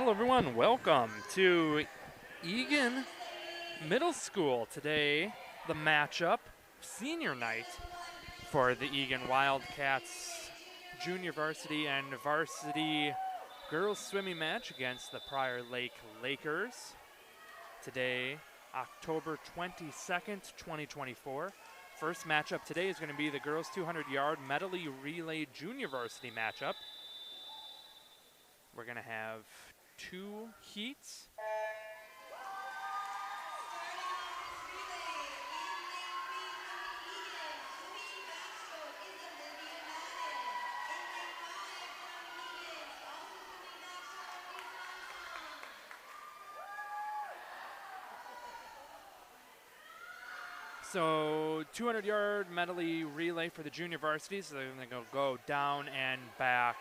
Hello everyone, welcome to Eagan Middle School. Today, the matchup, senior night for the Eagan Wildcats junior varsity and varsity girls swimming match against the Prior Lake Lakers. Today, October 22nd, 2024. First matchup today is going to be the girls 200-yard medley relay junior varsity matchup. We're going to have two heats. So 200-yard medley relay for the junior varsity. So they're going to go down and back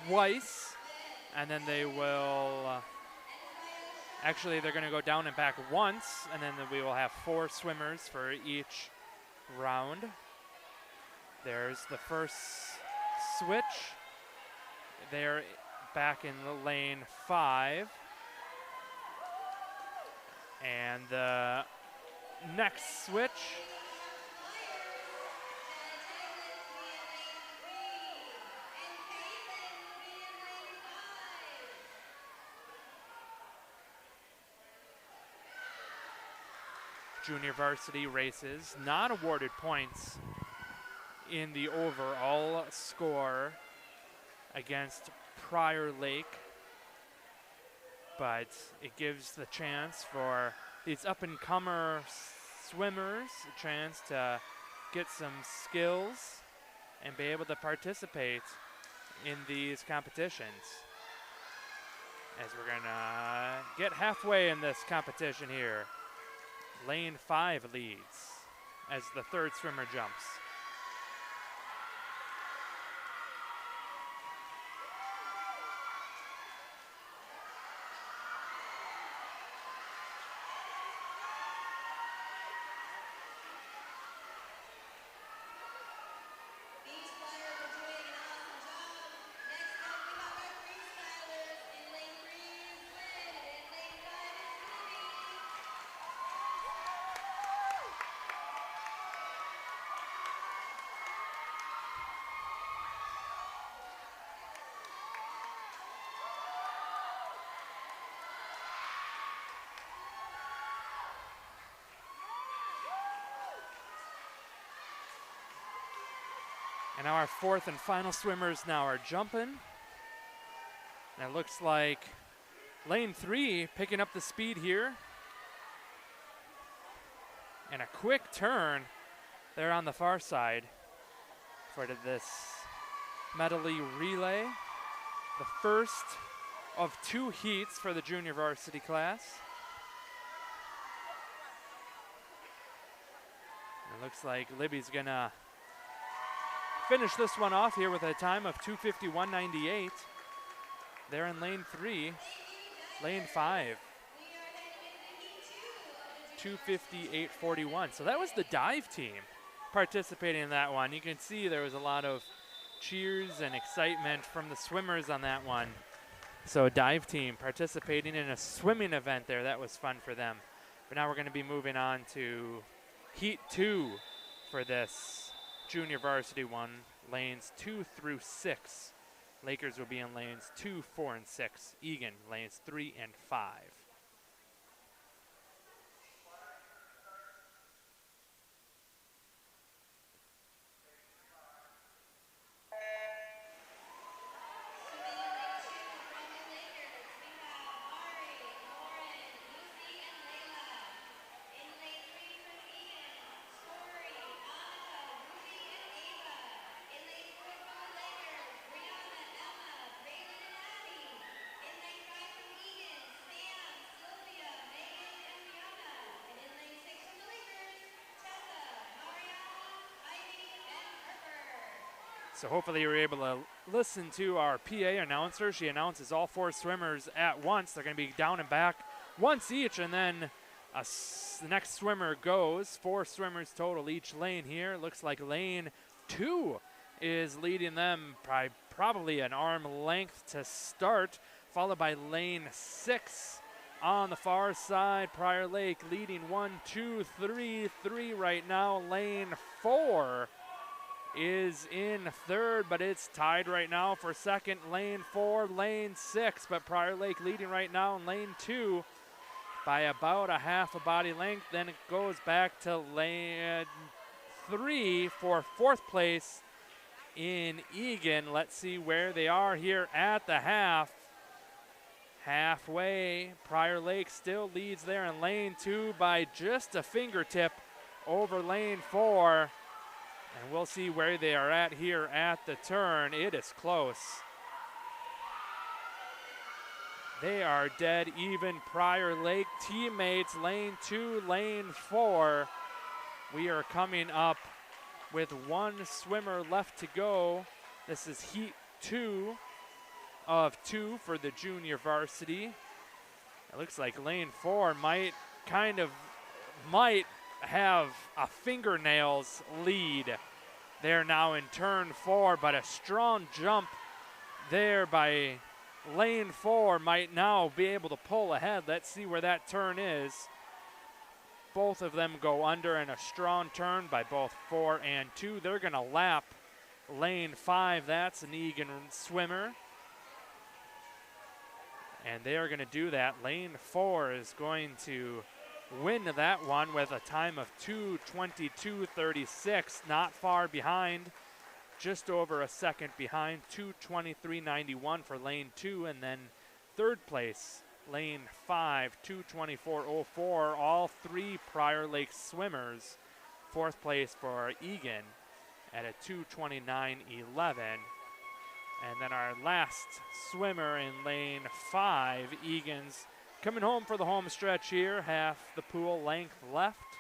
twice, and then they will actually they're going to go down and back once, and then we will have 4 swimmers for each round. There's the first switch. They're back in the lane 5, and the next switch junior varsity races, not awarded points in the overall score against Prior Lake, but it gives the chance for these up-and-comer swimmers a chance to get some skills and be able to participate in these competitions. As we're gonna get halfway in this competition here. Lane 5 leads as the third swimmer jumps. And now our fourth and final swimmers now are jumping. And it looks like lane 3 picking up the speed here. And a quick turn there on the far side for this medley relay. The first of 2 heats for the junior varsity class. It looks like Libby's gonna finish this one off here with a time of 2:51.98. They're in lane 3. Lane 5, 2:58.41. So that was the dive team participating in that one. You can see there was a lot of cheers and excitement from the swimmers on that one. So dive team participating in a swimming event there. That was fun for them. But now we're going to be moving on to heat 2 for this junior varsity one, lanes 2 through 6. Lakers will be in lanes 2, 4, and 6. Eagan, lanes 3 and 5. So hopefully you were able to listen to our PA announcer. She announces all 4 swimmers at once. They're going to be down and back once each, and then the next swimmer goes. 4 swimmers total each lane here. Looks like lane 2 is leading them by probably an arm length to start. followed by lane 6 on the far side. Prior Lake leading 1, 2, 3, 3 right now. Lane 4 is in third, but it's tied right now for second. Lane 4, lane 6, but Prior Lake leading right now in lane 2 by about a half a body length. Then it goes back to lane 3 for fourth place in Eagan. Let's see where they are here at the half. Halfway, Prior Lake still leads there in lane 2 by just a fingertip over lane 4. And we'll see where they are at here at the turn. It is close. They are dead even. Prior Lake teammates, lane 2, lane 4. We are coming up with one swimmer left to go. This is heat 2 of 2 for the junior varsity. It looks like lane 4 might have a fingernails lead there now in turn 4, but a strong jump there by lane 4 might now be able to pull ahead. Let's see where that turn is. Both of them go under in a strong turn by both 4 and 2. They're going to lap lane 5. That's an Eagan swimmer. And they are going to do that. Lane 4 is going to win that one with a time of 2:22.36. Not far behind, just over a second behind, 2:23.91 for lane 2. And then third place, lane 5, 2:24.04. All three Prior Lake swimmers. Fourth place for Eagan at a 2:29.11. And then our last swimmer in lane 5, Eagan's coming home for the home stretch here, half the pool length left.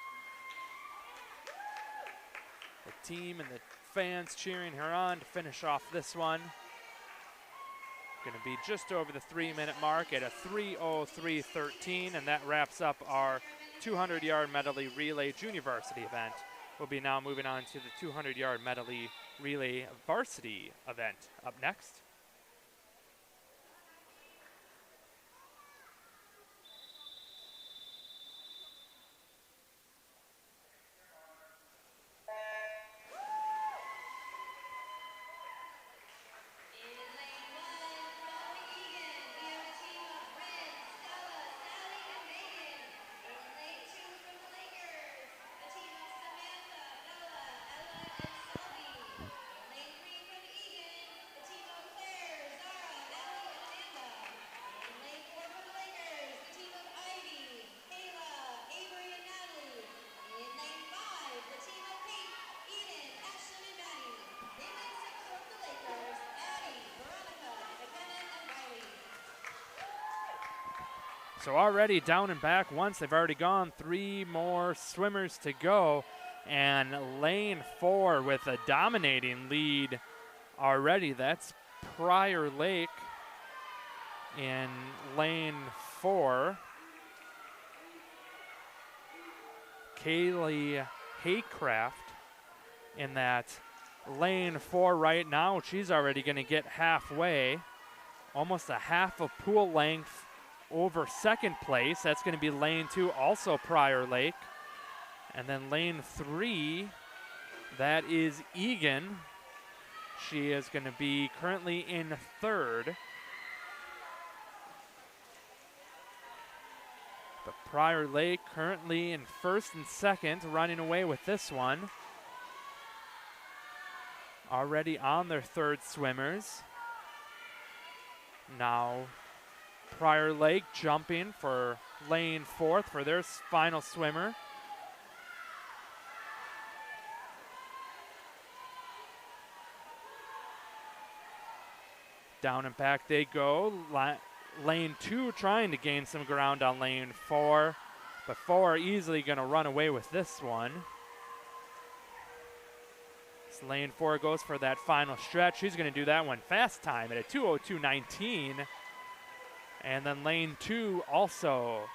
The team and the fans cheering her on to finish off this one. Going to be just over the 3-minute mark at a 3:03.13, and that wraps up our 200-yard medley relay junior varsity event. We'll be now moving on to the 200-yard medley relay varsity event up next. So already down and back once. They've already gone. 3 more swimmers to go. And lane 4 with a dominating lead already. That's Prior Lake in lane 4. Kaylee Haycraft in that lane 4 right now. She's already going to get halfway. Almost a half a pool length over second place. That's going to be lane 2, also Prior Lake. And then lane 3, that is Eagan. She is going to be currently in third. But Prior Lake currently in first and second, running away with this one. Already on their third swimmers. Now Prior Lake jumping for lane 4 for their final swimmer. Down and back they go. Lane 2 trying to gain some ground on lane 4, but 4 are easily going to run away with this one. So lane 4 goes for that final stretch. She's going to do that one fast time at a 2:02.19. And then lane 2 also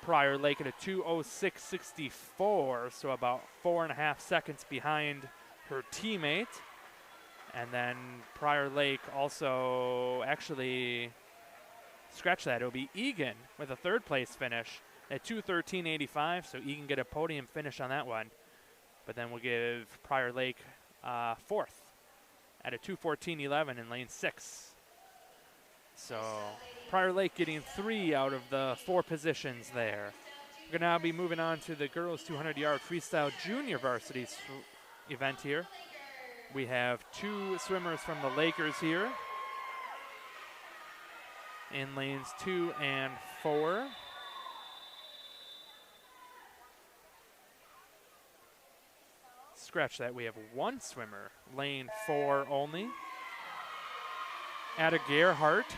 Prior Lake at a 2:06.64, so about 4.5 seconds behind her teammate. And then Prior Lake also actually scratch that. It'll be Eagan with a third place finish at 2:13.85. So Eagan get a podium finish on that one. But then we'll give Prior Lake fourth at a 2:14.11 in lane 6. So Prior Lake getting 3 out of the 4 positions there. We're going to now be moving on to the girls 200-yard freestyle junior varsity event here. We have 2 swimmers from the Lakers here in lanes 2 and 4. Scratch that, we have 1 swimmer, lane 4 only. Ada Gerhardt.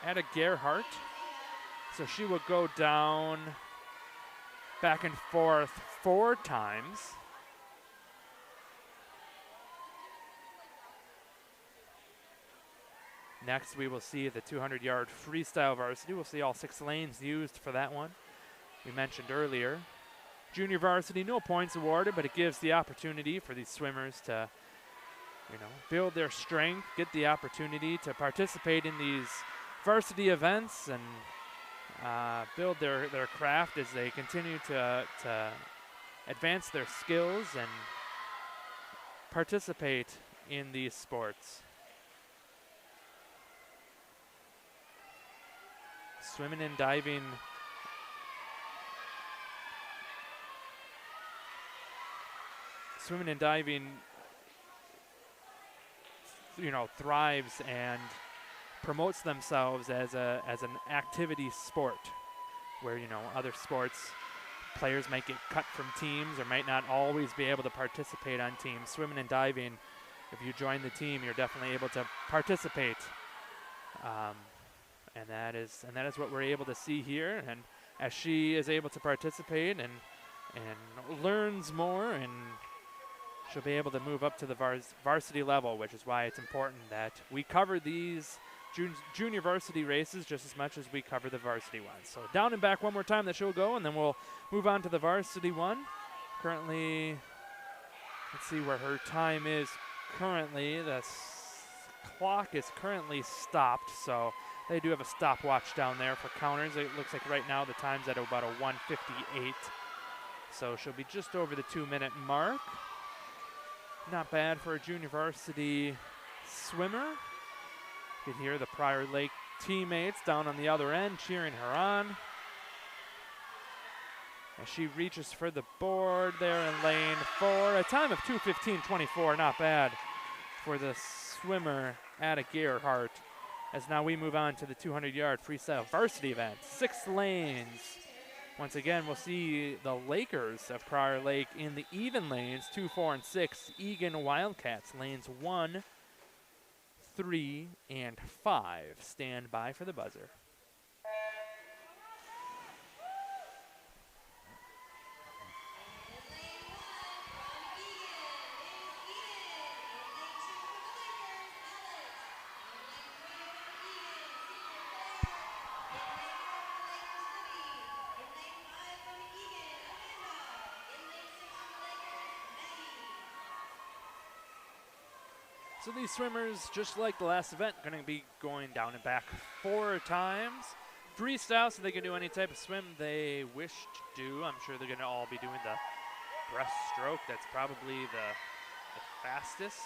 Ada Gerhardt. So she will go down back and forth 4 times. Next, we will see the 200-yard freestyle varsity. We'll see all 6 lanes used for that one. We mentioned earlier, junior varsity, no points awarded, but it gives the opportunity for these swimmers to, build their strength, get the opportunity to participate in these varsity events and build their craft as they continue to advance their skills and participate in these sports. Swimming and diving thrives and promotes themselves as an activity sport where, other sports players might get cut from teams or might not always be able to participate on teams. Swimming and diving, if you join the team, you're definitely able to participate. And that is what we're able to see here. And as she is able to participate and learns more, and she'll be able to move up to the varsity level, which is why it's important that we cover these junior varsity races just as much as we cover the varsity ones. So down and back one more time that she'll go, and then we'll move on to the varsity one. Currently, let's see where her time is currently. The clock is currently stopped, so they do have a stopwatch down there for counters. It looks like right now the time's at about a 1:58. So she'll be just over the 2-minute mark. Not bad for a junior varsity swimmer. You can hear the Prior Lake teammates down on the other end cheering her on. As she reaches for the board there in lane 4. A time of 2:15.24, not bad for the swimmer Ada Gerhardt. As now we move on to the 200-yard freestyle varsity event. 6 lanes. Once again, we'll see the Lakers of Prior Lake in the even lanes, 2, 4, and 6. Eagan Wildcats, lanes 1, 3, and 5. Stand by for the buzzer. So these swimmers, just like the last event, going to be going down and back 4 times. Freestyle, so they can do any type of swim they wish to do. I'm sure they're going to all be doing the breaststroke. That's probably the fastest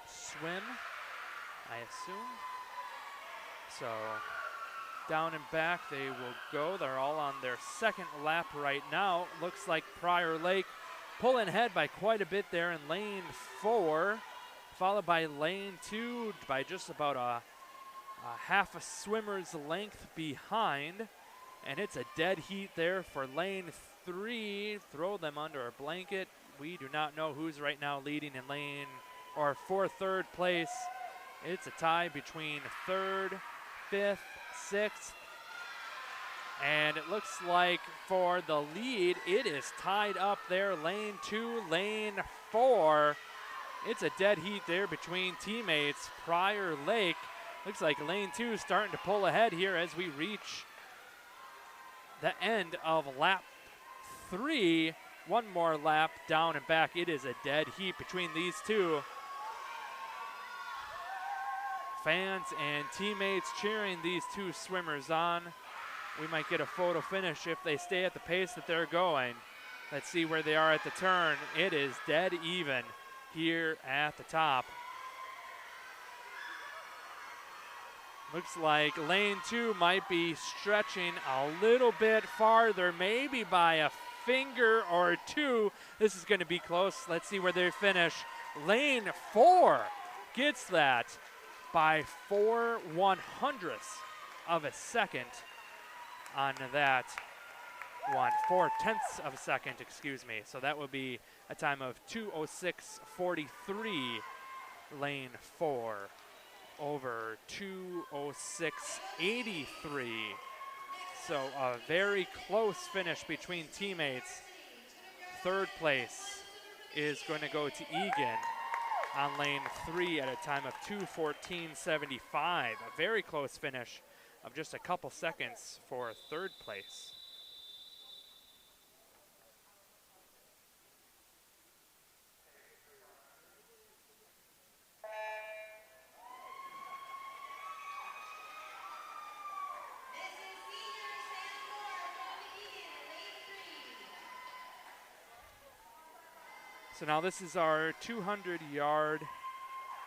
swim, I assume. So down and back they will go. They're all on their second lap right now. Looks like Prior Lake pulling ahead by quite a bit there in lane 4. Followed by lane 2 by just about a half a swimmer's length behind. And it's a dead heat there for lane 3. Throw them under a blanket. We do not know who's right now leading in lane or for third place. It's a tie between 3rd, 5th, 6th. And it looks like for the lead, it is tied up there. Lane 2, lane 4. It's a dead heat there between teammates. Prior Lake, looks like lane 2 is starting to pull ahead here as we reach the end of lap 3. One more lap down and back. It is a dead heat between these two. Fans and teammates cheering these two swimmers on. We might get a photo finish if they stay at the pace that they're going. Let's see where they are at the turn. It is dead even here at the top. Looks like lane 2 might be stretching a little bit farther, maybe by a finger or two. This is going to be close. Let's see where they finish. Lane 4 gets that by 4/100ths of a second on that one. 4/10ths of a second, excuse me. So that would be a time of 2:06.43, lane 4 over 2:06.83. So a very close finish between teammates. Third place is going to go to Eagan on lane 3 at a time of 2:14.75. A very close finish of just a couple seconds for third place. So now this is our 200-yard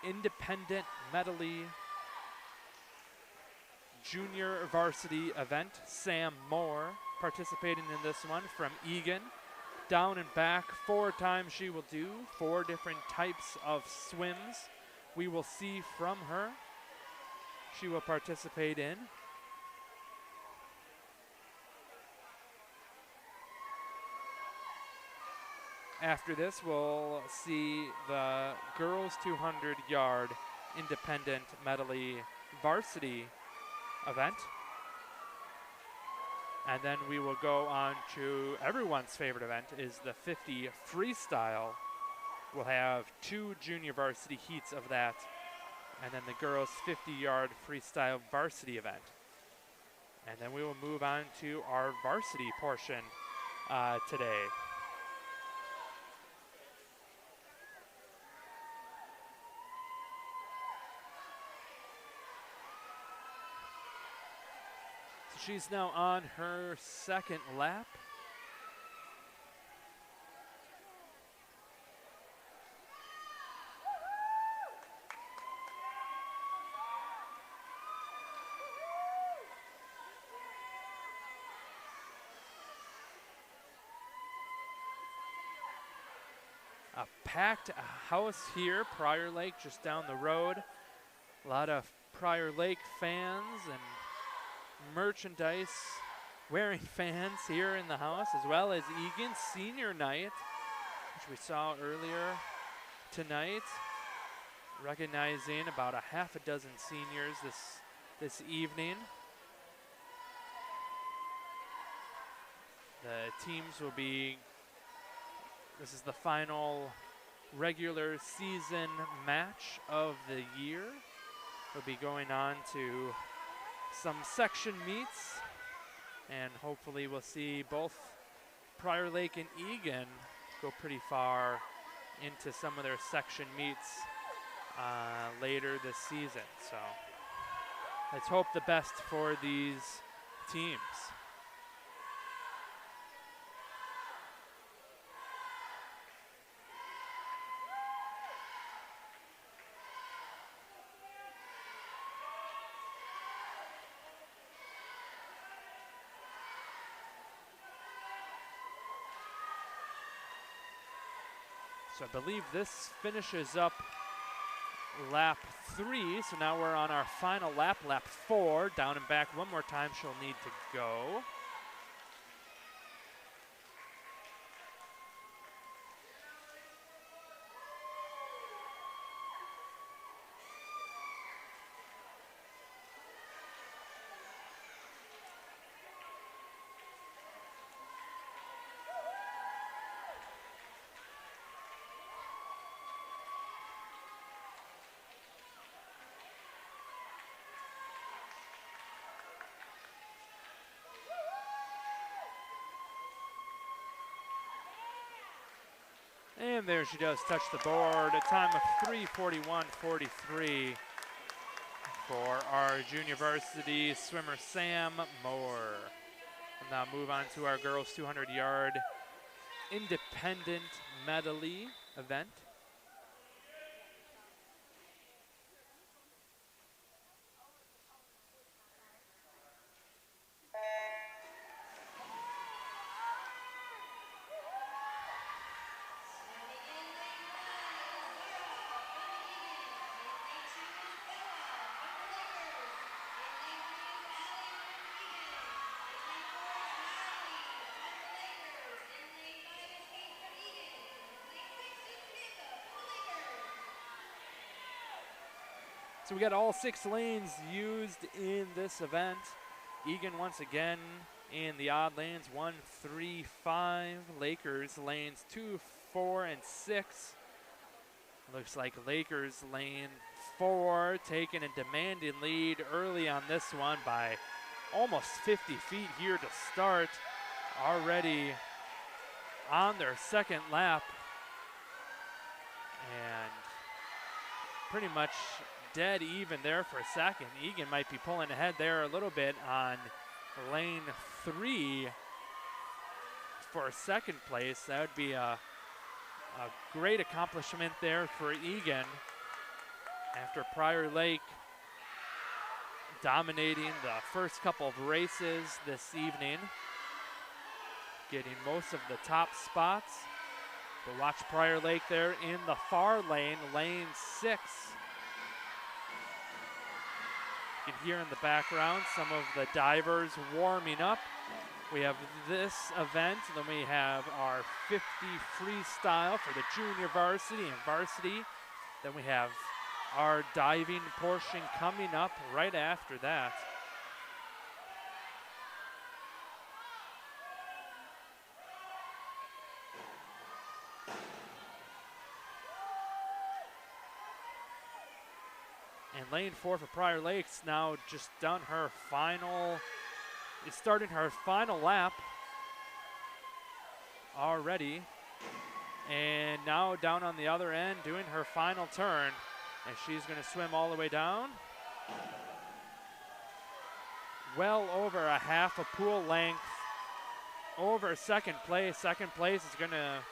independent medley junior varsity event. Sam Moore participating in this one from Eagan. Down and back 4 times she will do 4 different types of swims we will see from her. She will participate in. After this, we'll see the girls 200-yard independent medley varsity event. And then we will go on to everyone's favorite event, is the 50 freestyle. We'll have 2 junior varsity heats of that, and then the girls 50-yard freestyle varsity event. And then we will move on to our varsity portion today. She's now on her second lap. A packed house here, Prior Lake just down the road. A lot of Prior Lake fans and merchandise wearing fans here in the house, as well as Eagan senior night, which we saw earlier tonight, recognizing about a half a dozen seniors this evening. The teams will be, this is the final regular season match of the year. We'll be going on to some section meets, and hopefully we'll see both Prior Lake and Eagan go pretty far into some of their section meets later this season. So let's hope the best for these teams. So I believe this finishes up lap 3. So now we're on our final lap, lap 4. Down and back one more time she'll need to go. And there she does touch the board. A time of 3:41.43. for our junior varsity swimmer, Sam Moore. We'll now move on to our girls 200-yard independent medley event. So we got all 6 lanes used in this event. Eagan once again in the odd lanes, 1, 3, 5. Lakers lanes 2, 4, and 6. Looks like Lakers lane 4 taking a demanding lead early on this one by almost 50 feet here to start. Already on their second lap. And pretty much dead even there for a second. Eagan might be pulling ahead there a little bit on lane 3 for second place. That would be a great accomplishment there for Eagan after Prior Lake dominating the first couple of races this evening, getting most of the top spots. But watch Prior Lake there in the far lane, lane 6. You can hear in the background some of the divers warming up. We have this event, and then we have our 50 freestyle for the junior varsity and varsity. Then we have our diving portion coming up right after that. And lane 4 for Prior Lake's now just done her final, is starting her final lap already. And now down on the other end doing her final turn. And she's going to swim all the way down. Well over a half a pool length over second place. Second place is going to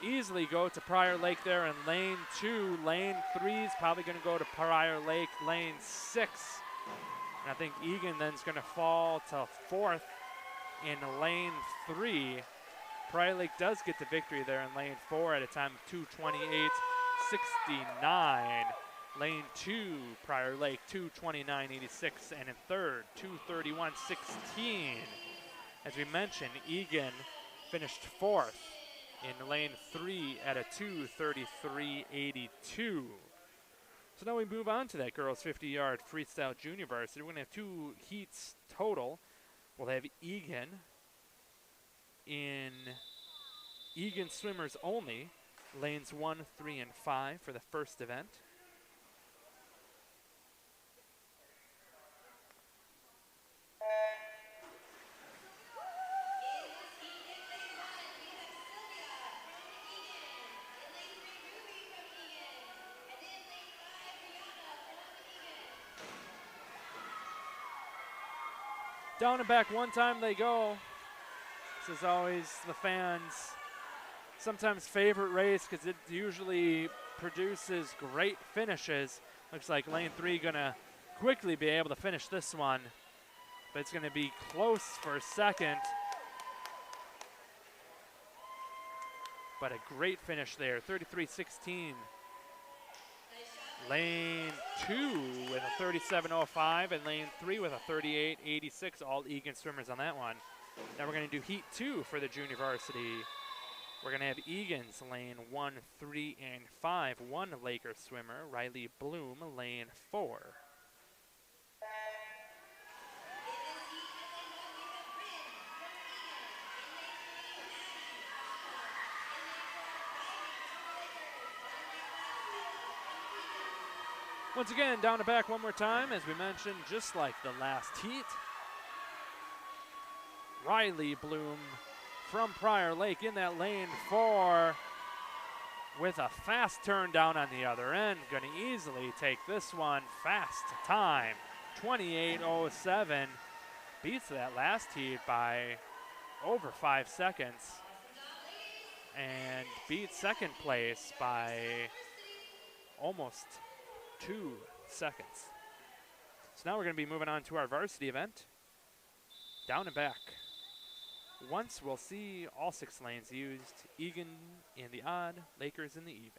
easily go to Prior Lake there in lane 2. Lane 3 is probably going to go to Prior Lake, lane 6. And I think Eagan then is going to fall to 4th in lane 3. Prior Lake does get the victory there in lane 4 at a time of 2:28.69. Lane 2, Prior Lake, 2:29.86. And in third, 2:31.16. As we mentioned, Eagan finished 4th in lane 3 at a 2:33.82. So now we move on to that girls 50-yard freestyle junior varsity. We're going to have 2 heats total. We'll have Eagan in Eagan swimmers only, lanes 1, 3, and 5 for the first event. Down and back one time they go. This is always the fans' sometimes favorite race because it usually produces great finishes. Looks like lane 3 gonna quickly be able to finish this one, but it's gonna be close for second. But a great finish there, 33.16. Lane 2 with a 37.05 and lane 3 with a 38.86. All Eagan swimmers on that one. Now we're going to do heat 2 for the junior varsity. We're going to have Eagan's lane 1, 3, and 5. One Laker swimmer, Riley Bloom, lane 4. Once again, down and back one more time, as we mentioned, just like the last heat. Riley Bloom from Prior Lake in that lane 4. with a fast turn down on the other end. Going to easily take this one. Fast time, 28:07. Beats that last heat by over 5 seconds. And beats second place by almost 2 seconds. So now we're going to be moving on to our varsity event. Down and back. Once we'll see all 6 lanes used. Eagan in the odd, Lakers in the even.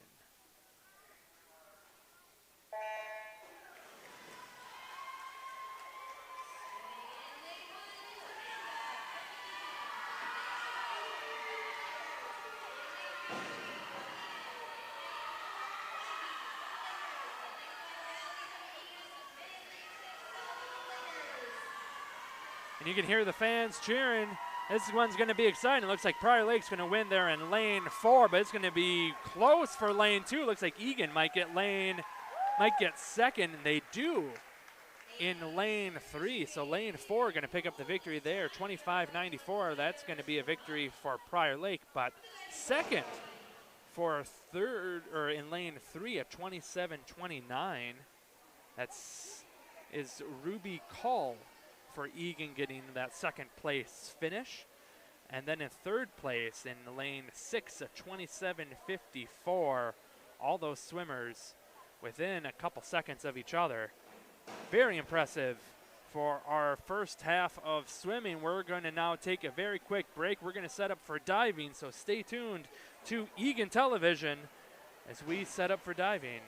And you can hear the fans cheering. This one's going to be exciting. It looks like Prior Lake's going to win there in lane 4, but it's going to be close for lane 2. Looks like Eagan might get second, and they do in lane 3. So lane 4 going to pick up the victory there, 25-94. That's going to be a victory for Prior Lake, but second for third, or in lane 3 at 27-29. Is Ruby Call for Eagan getting that second place finish. And then in third place in lane 6 at 27:54, all those swimmers within a couple seconds of each other. Very impressive for our first half of swimming. We're going to now take a very quick break. We're going to set up for diving, so stay tuned to Eagan Television as we set up for diving.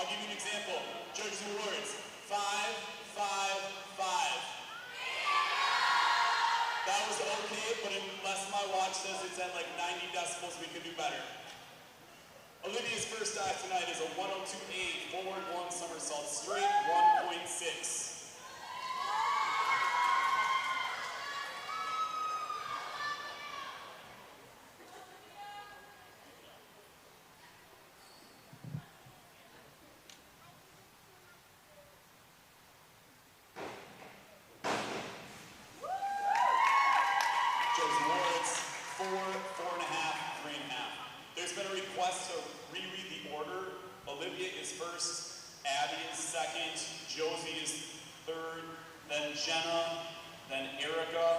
I'll give you an example. Judges awards, 5, 5, 5. That was okay, but unless my watch says it's at like 90 decibels, we could do better. Olivia's first dive tonight is a 102.8 forward 1 somersault straight 1.6. Olivia is first, Abby is second, Josie is third, then Jenna, then Erica,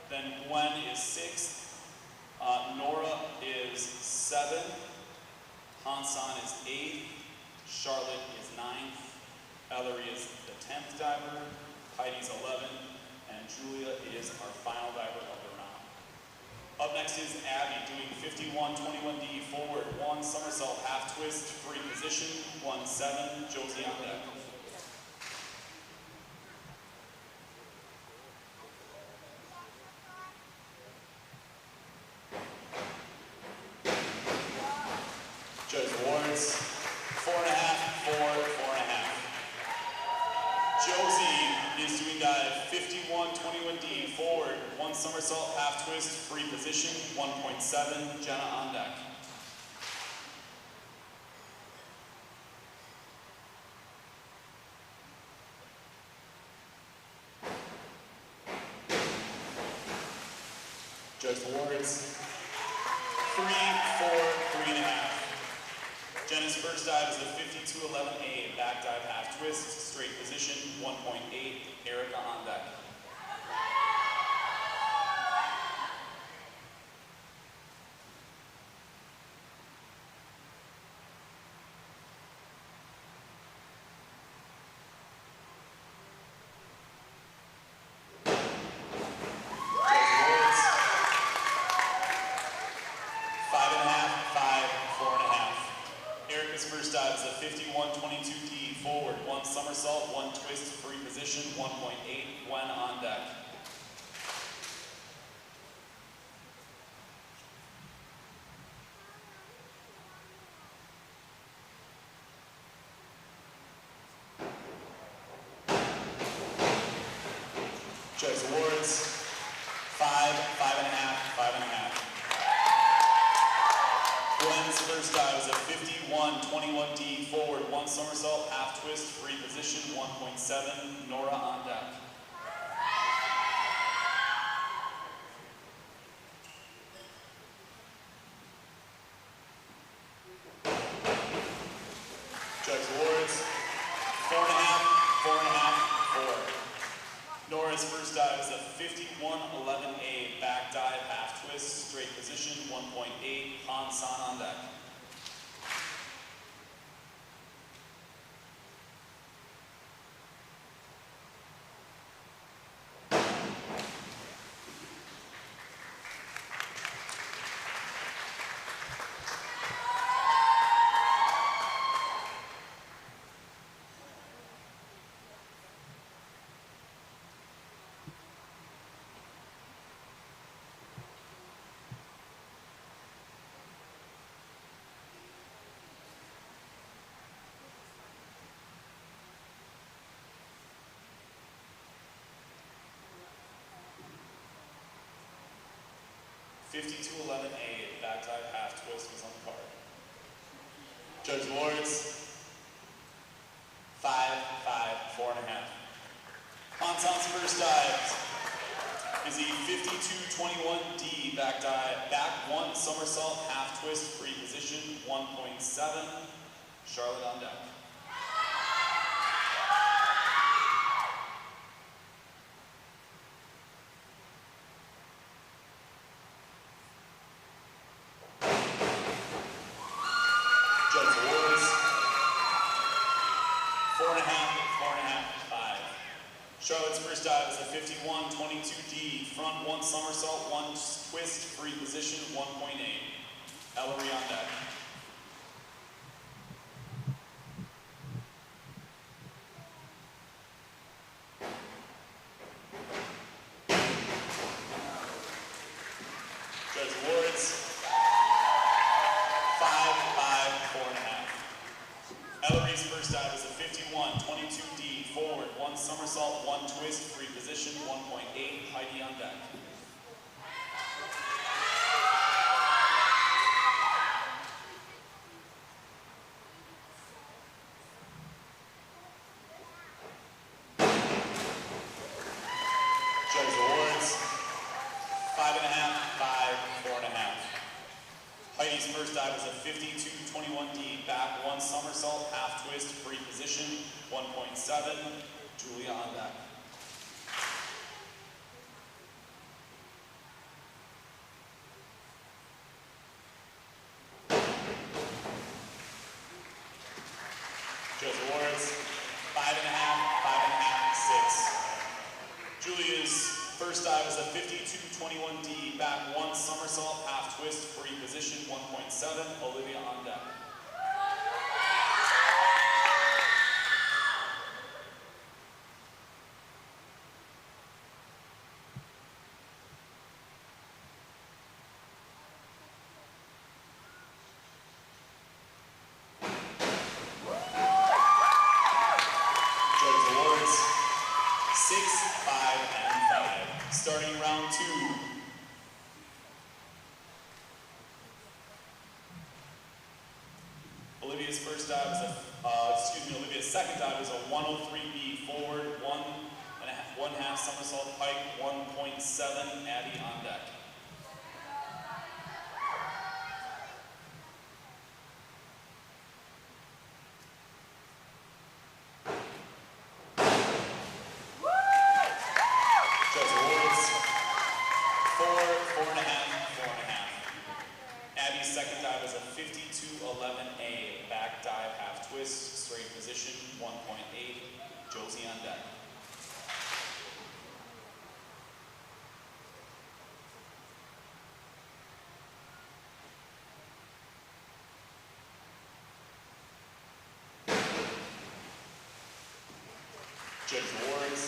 then Gwen is sixth, Nora is seventh, Hansan is eighth, Charlotte is ninth, Ellery is the 10th diver, Heidi's 11th, and Julia is our final diver of the round. Up next is Abby doing 51-21D forward, 1 somersault half twist, free position, 1-7, Josie on deck. Judge awards, 4.5, 4, 4.5. Josie is doing dive 51-21D forward, 1 somersault half twist, free position, 1.7, Jenna on deck. Judge awards, 3, 4, 3.5. Jenna's first dive is a 52-11A back dive half twist, straight position, 1.8, Erica on deck. First dive is a 51-22D forward, 1 somersault, 1 twist, free position, 1.8, Gwen on deck. Judge awards, 5, 5.5, 5.5. Gwen's first dive is a 51-21D forward, 1 somersault, half twist, free position, 1.7, Nora on deck. Judge awards, 4.5, 4.5, 4. Nora's first dive is a 51-11A back dive, half twist, straight position, 1.8, Hansan on deck. (52-11A) back dive half twist was on the card. Judge awards, 5, 5, 4.5. Hansan's first dive is a 52-21D back dive, back 1 somersault, half twist, free position, 1.7, Charlotte on deck. Charlotte's first dive is a 51-22D, front 1 somersault, 1 twist, free position, 1.8. Ellery on deck. Ellery's first dive is a 51, 22D, forward, 1 somersault, 1 twist, free position, 1.8, Heidi on deck. Judge awards, 5.5, 5, 4.5. Heidi's first dive is a 52, 21D, back 1 somersault, half twist, free position, 1.7, Julia on deck. Judge awards, 5.5, 5.5, 6. Julia's first dive is a 52, 21D, back 1 somersault, half twist, free position, 1.7, Olivia on deck. Judge awards, 6, 5, and 5. Starting round 2. Olivia's first dive is Olivia's second dive is a 103B, forward, 1.5 somersault pike, 1.7, Abby on deck. Judge awards, 4, 4.5, 4.5. Abby's second dive is a 52-11A, back dive, half twist, straight position, 1.8, Josie on deck. Judge awards,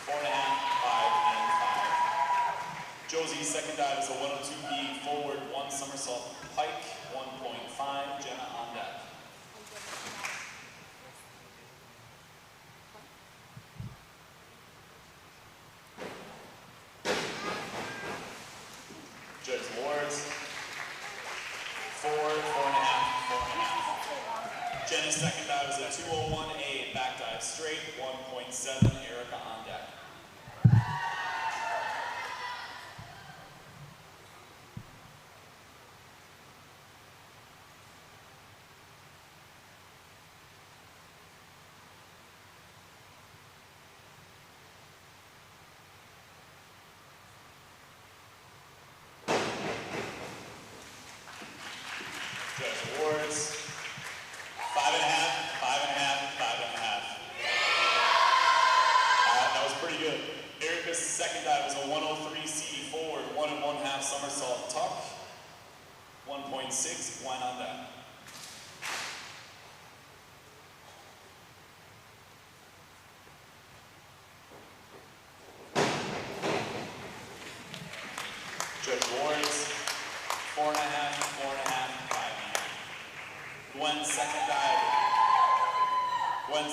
4.5, 5, and 5. Josie's second dive is a 102B, forward, 1 somersault pike, 1.5, Jenna on deck. Judge awards, 4, 4.5, 4.5. Jenna's second dive is a 201A, back dive straight, 1.7, Erica on deck. Judge awards, 5.5, 5.5, 5.5. That was pretty good. Erica's second dive is a 103C, forward, 1 1/2 somersault tuck, 1.6, Gwen on deck. Judge awards, 4.5, 4.5, 5.5. Gwen's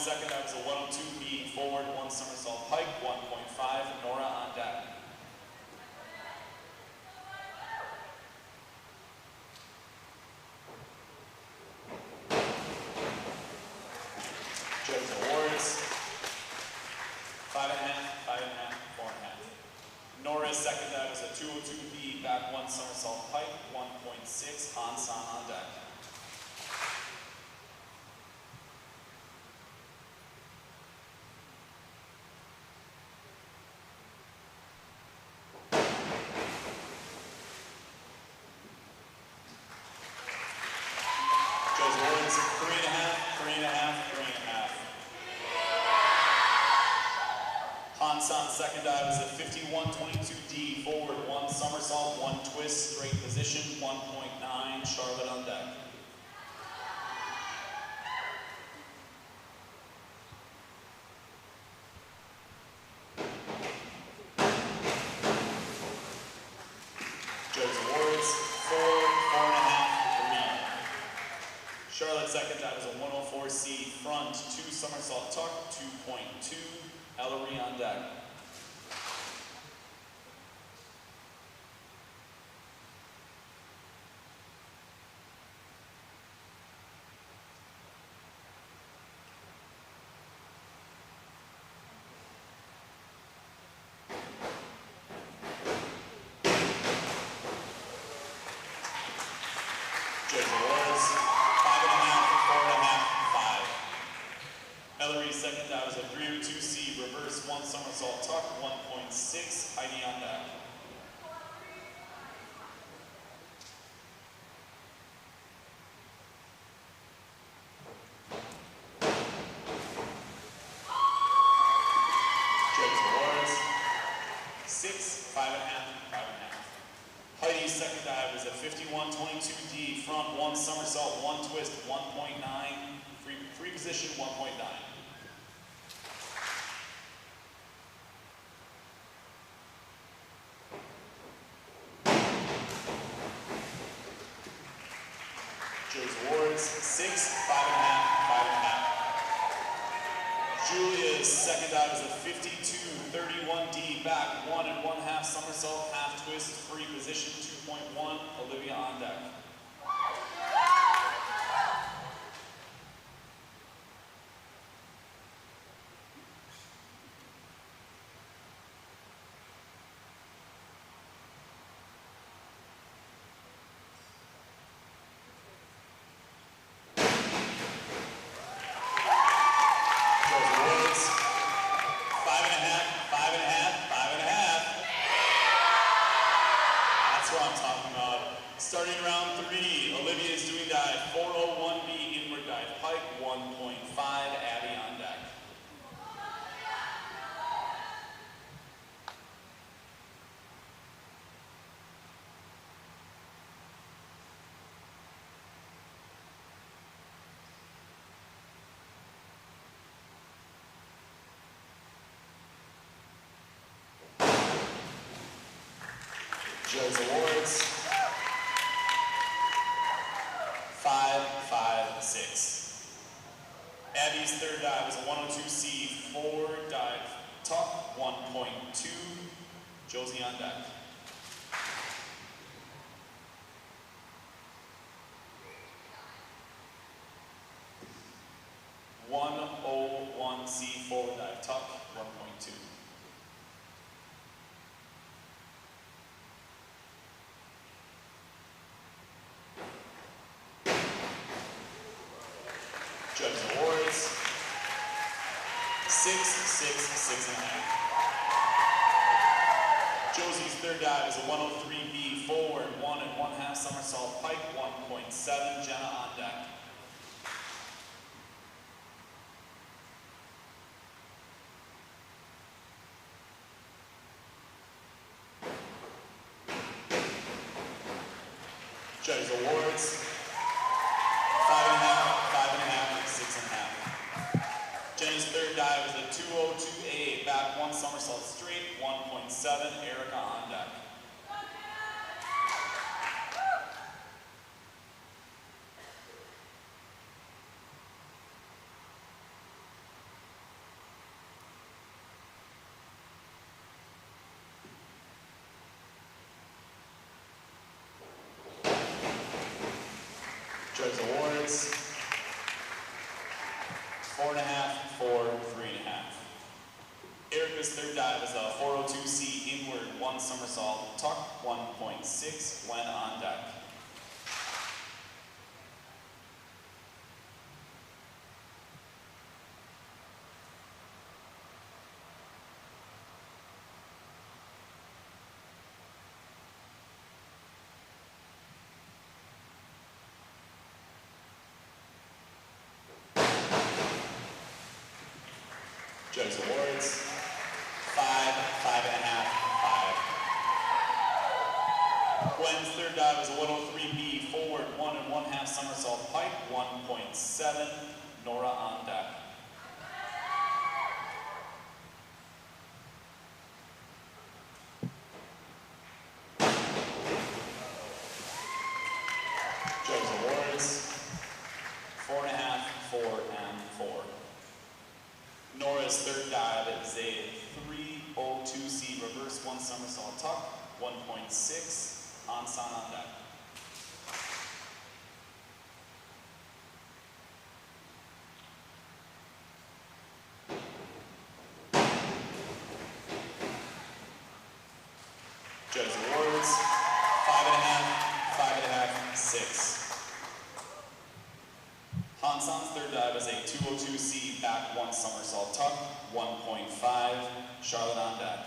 second dive is a 102B, forward, 1 somersault pike, 1.5, Nora on deck. Judge awards, 5.5, 5.5, 4.5. Nora's second dive is a 202B, back 1 somersault pike, 1.6, Hansan on deck. Judge awards, 3.5, 3.5, 3.5. Hansan's second dive is a 51, 22D, forward, 1 somersault, 1 twist, straight position, 1.9, Charlotte on deck. Judge awards, 4, 4.5, 3. Charlotte's second dive is a 104C front, 2 somersault tuck, 2.2, Ellery on deck. Judge awards, 5.5, 4.5, 5. Ellery's second dive is a 302C reverse 1 somersault tuck, 1.6, Heidi on deck. Judge awards, 6, 5.5, 5.5. Heidi's second dive is a 51-22D front 1 somersault 1 twist 1.9 free position 1.9. Joe's awards 6, 5.5, 5.5. Julia's second dive is a 52-31D back 1 1/2 somersault half twist free position 2.1. Olivia on deck. Starting round 3, Olivia is doing dive 401B inward dive pike 1.5, Abby on deck. Joe's awards 5, 5, 6. Abby's third dive is a 102C 4 dive tuck 1.2. Josie on deck. C 4 dive tuck 1.2. Judge awards 6, 6, 6.5. Josie's third dive is a 103B forward 1 1/2 somersault pike 1.7. Jenna on deck. Judge awards 5.5, 6.5. Jenna's third dive is a 202A back 1 somersault straight 1.7. Erica on deck. Judge awards 4.5, 4, 3.5. Erica's third dive is a 402C inward 1 somersault tuck 1.6. Gwen on deck. Judge awards 5, 5.5, 5. Gwen's third dive is a 103B forward 1 1/2 somersault pike 1.7. Nora on deck. Judge awards 4.5, awards, 5.5, 5.5, 6. Hansan's third dive is a 202C back 1 somersault tuck, 1.5. Charlotte on deck.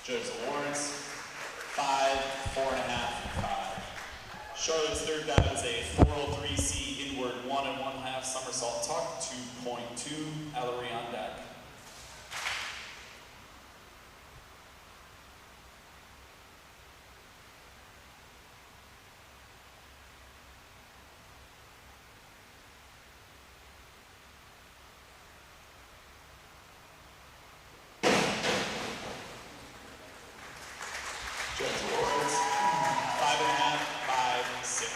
Judges awards, 5, 4.5, 5. Charlotte's third dive is a 403C inward 1 1/2 somersault tuck, 2.2. Ellery on deck. Judges awards, 5.5, 5, 6.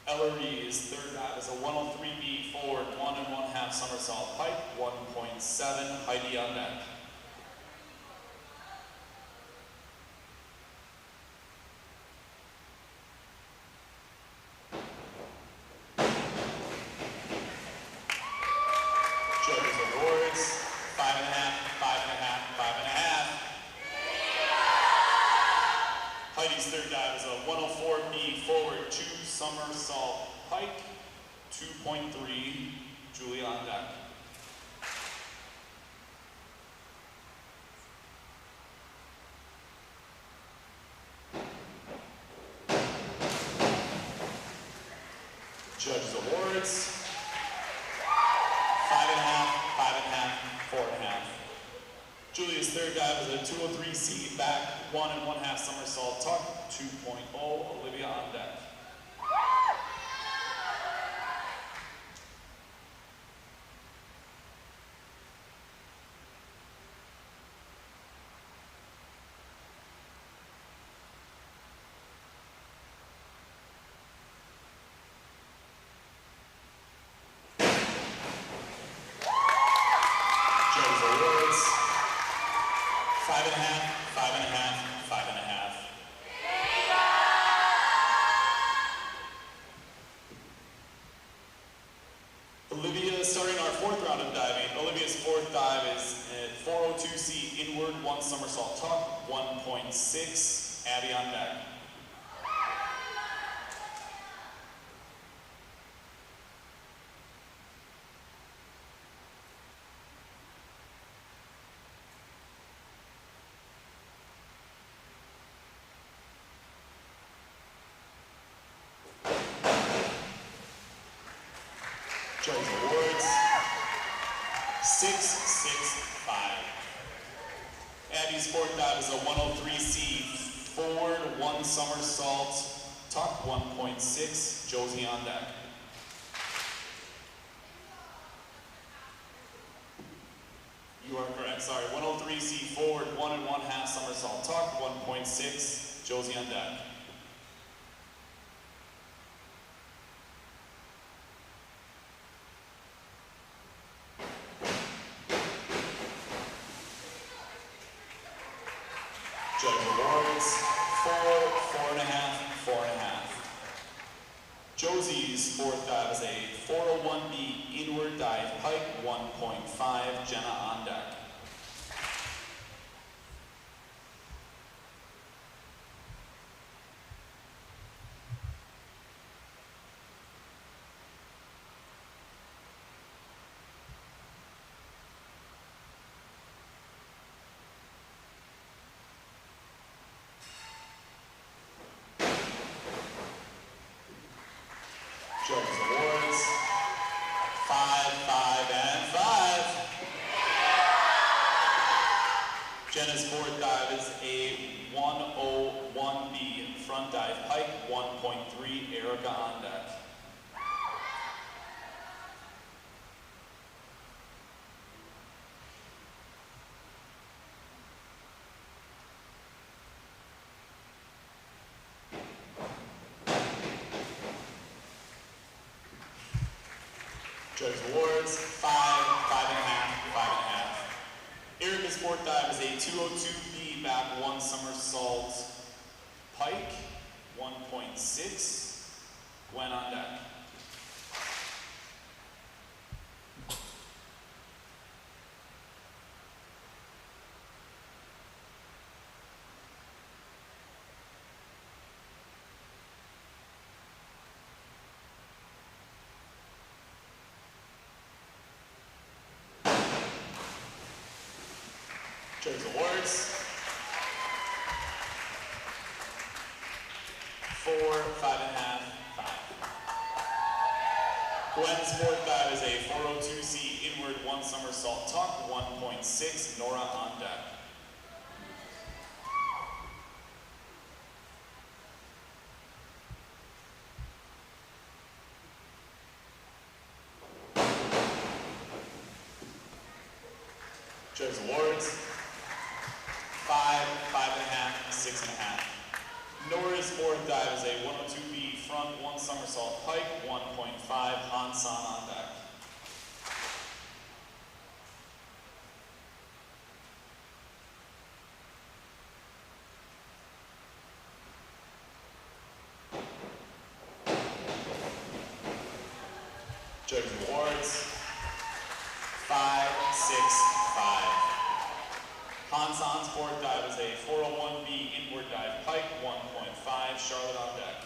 Ellery's third dive is a 103B forward 1 1/2 somersault pike, 1.7. Heidi on deck. Judges awards, 5.5, 5.5, 5.5. Heidi's third dive is a 104B forward 2 somersault pike, 2.3. Julia on deck. Judges awards, 5.5, 5.5, 4.5. Julia's third dive is a 203C back 1 1/2 somersault tuck, 2.0. Olivia on deck. Judges awards, 5.5, 5.5, 5.5. Olivia, starting our fourth round of diving. Olivia's fourth dive is a 402C inward 1 somersault tuck, 1.6. Abby on deck. Judges awards, 6, 6, 5. Abby's fourth dive is a 103C forward 1 somersault tuck, 1.6. Josie on deck. You are correct, sorry. 103C forward 1 1/2 somersault tuck, 1.6. Josie on deck. Judges awards, 4, 4.5, 4.5. Josie's fourth dive is a 401B inward dive pike, 1.5. Jenna on deck. Judges awards, 5, 5, and 5. Jenna's fourth dive is a 101B front dive pike, 1.3. Erica on deck. Judge awards, 5, 5.5, 5.5. Erica's fourth dive is a 202B back 1 somersault pike, 1.6. Gwen on deck. Judge awards, 4, 5.5, 5. Gwen's fourth dive is a 402C inward 1 somersault tuck, 1.6. Nora on deck. Judge awards, 5, 5.5, 6.5. Nora's fourth dive is a 102B front 1 somersault pike, 1.5. Han-san on deck. Judge awards, 5, 6, 5. Han-san's fourth dive is a 401B inward dive pike, 1.5. Charlotte on deck.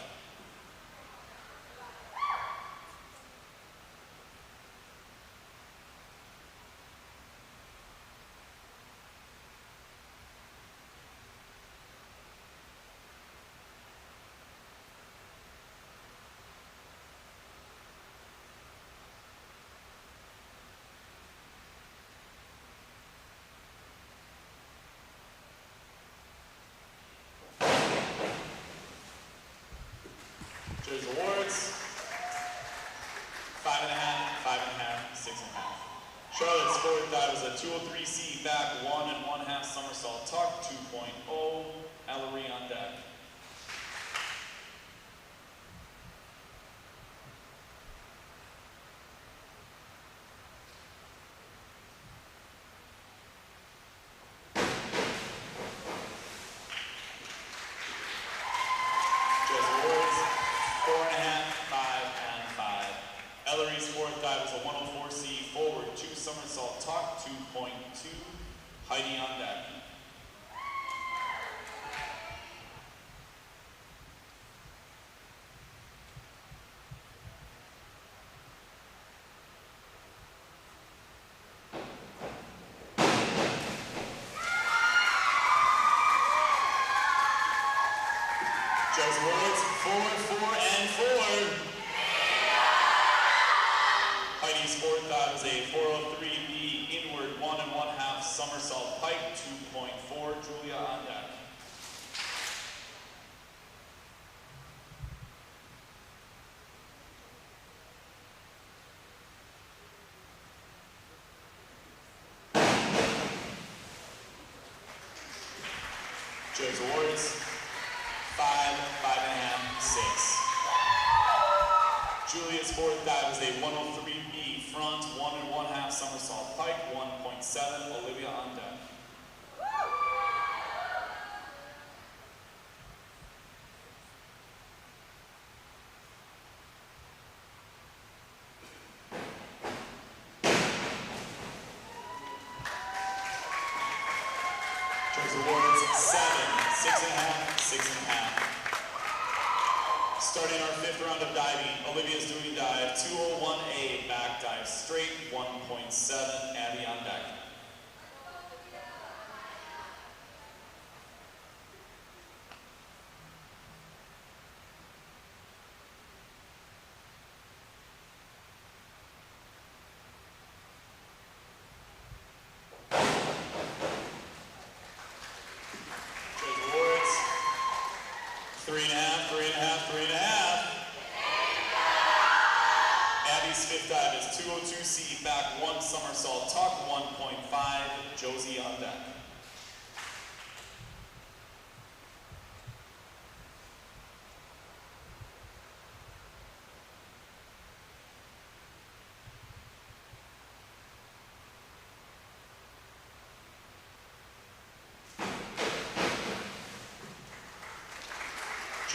Judge awards, 5.5, 5.5, 6.5. Charlotte's fourth dive is a 203C back 1 1/2 somersault tuck, 2.0. Ellery on deck. Ellery's fourth dive is a 104C forward 2 somersault tuck, 2.2. Heidi on deck. Judge awards, 4, 4, and 4. Heidi's fourth dive is a 403B inward 1 1/2 somersault pike, 2.4. Julia on deck. Judge awards, 5, 5.5, 6. Julia's fourth dive is a 103B front 1 1/2 somersault pike, 1.7. Olivia on deck. Judge awards, 7, 6.5, 6.5. Starting our 5th round of diving, Olivia's doing dive 201A back dive straight, 1.7. Abby on deck. Judge awards, 3.5, 3.5, 3.5. Abby's 5th dive is 202C back 1 somersault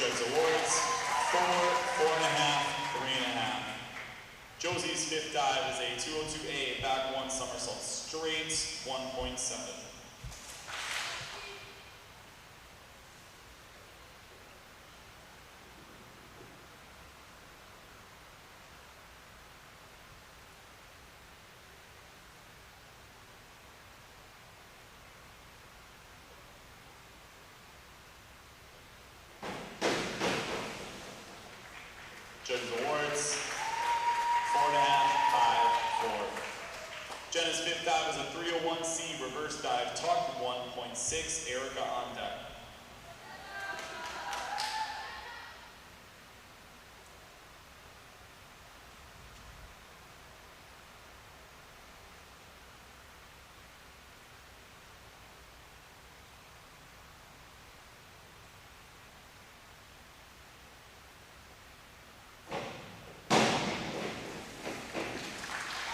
Judge awards, 4, 4.5, 3.5. Josie's fifth dive is a 202A back one somersault straight, 1.7. Judges awards, 4.5, 5, 4. Jenna's fifth dive is a 301C reverse dive, tuck 1.6, Erica on deck.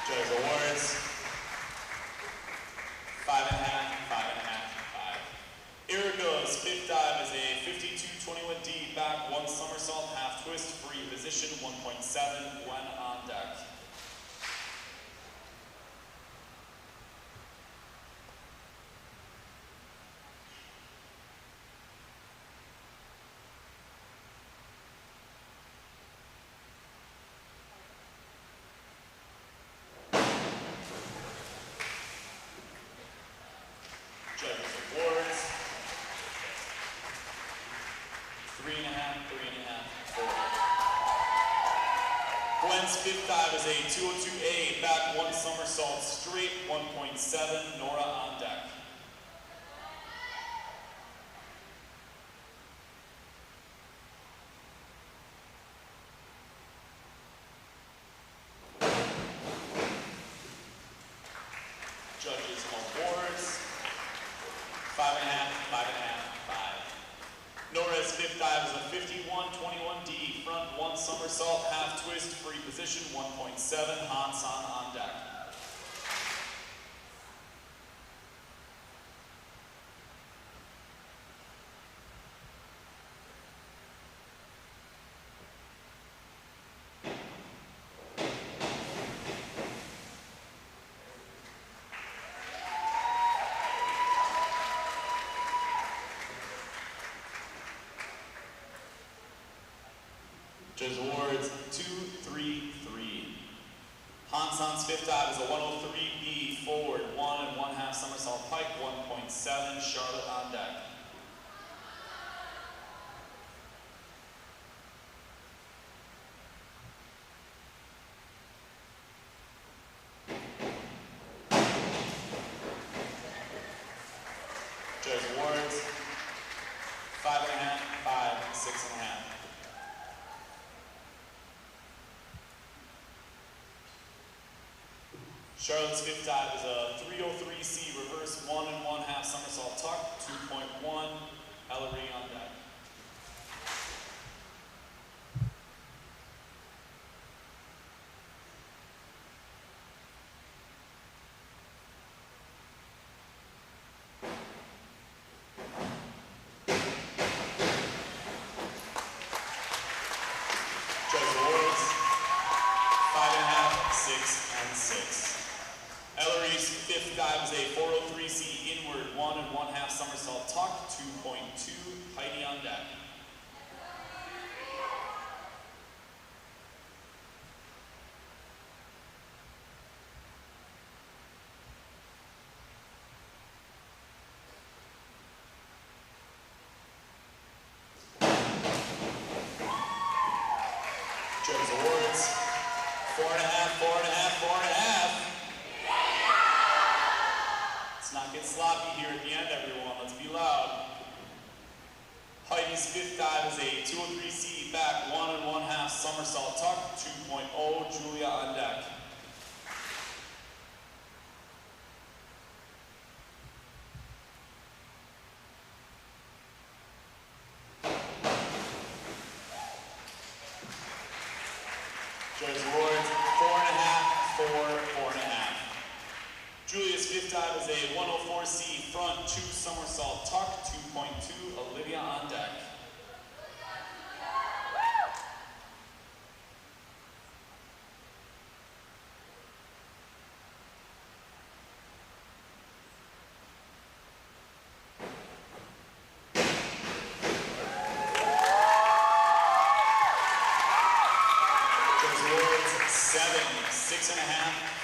Judges awards, 5.5, 5.5, 5. Erica's fifth dive is a 52-21D back one somersault half twist free position 1.7 when on deck. Judges awards, 3.5, 3.5, 4. Gwen's fifth dive is a 202A back one somersault straight 1.7, Nora on deck. Judges awards, 5.5, 5.5, 5. Nora's fifth dive is a 51-21D front one somersault half twist free position 1.7, Hansan on deck. Judges awards, 2, 3, 3. Hansan's fifth dive is a 103B forward 1.5 somersault pike 1.7, Charlotte on deck. Judges awards, 5.5, 5, 6.5. Charlotte's fifth dive is a 303C reverse 1.5 somersault tuck 2.1, Ellery on deck. Judges awards, 5.5, 6, and 6. Ellery's fifth dive is a 403C inward 1.5 somersault tuck 2.2, Heidi on deck. Judges awards, 4.5, 4.5, 4.5. Let's not get sloppy here at the end, everyone. Let's be loud. Heidi's fifth dive is a 203C back 1.5 somersault tuck 2.0, Julia on deck. Judges awards, 4.5, 4, 4.5. Julia's fifth dive is a 104C front 2 somersault tuck 2.2, Olivia on deck.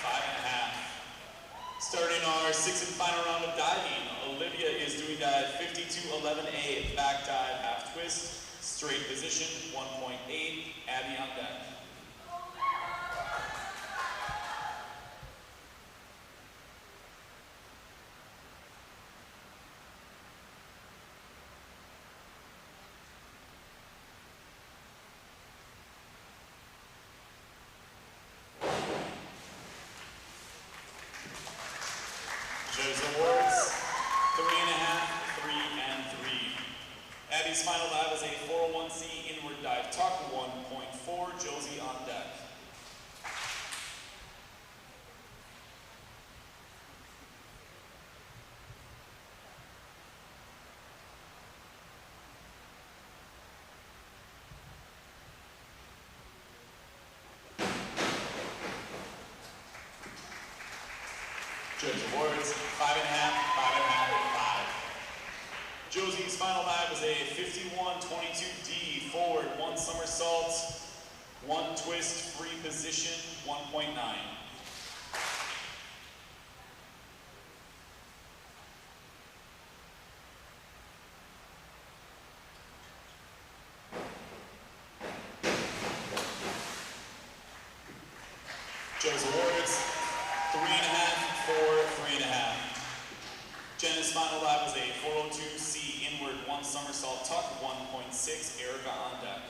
5.5. Starting our sixth and final round of diving, Olivia is doing dive 5211A, back dive, half twist, straight position, 1.8, Abby on deck. Judges awards, 3.5, 3, and 3. Abby's final dive is a 401C inward dive tuck, 1.4, Josie on deck. Judges awards, 5.5, 5.5, 5. Josie's final dive was a 51-22D forward, 1 somersault, 1 twist, free position, 1.9. Judges awards, 3.5, 4, 3.5. Jenna's final dive was a 402C inward, 1 somersault tuck, 1.6, Erica on deck.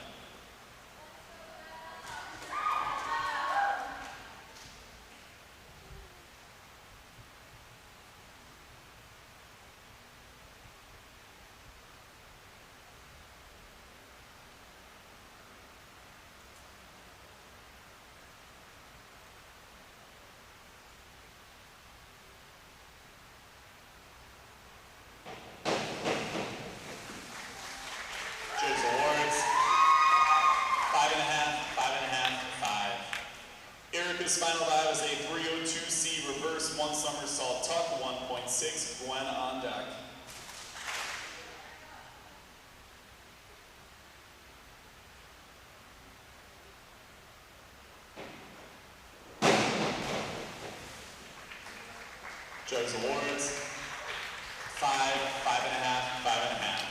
Erica's final dive is a 302C reverse, 1 somersault tuck, 1.6, Gwen on deck. Judges awards, 5, 5.5, 5.5.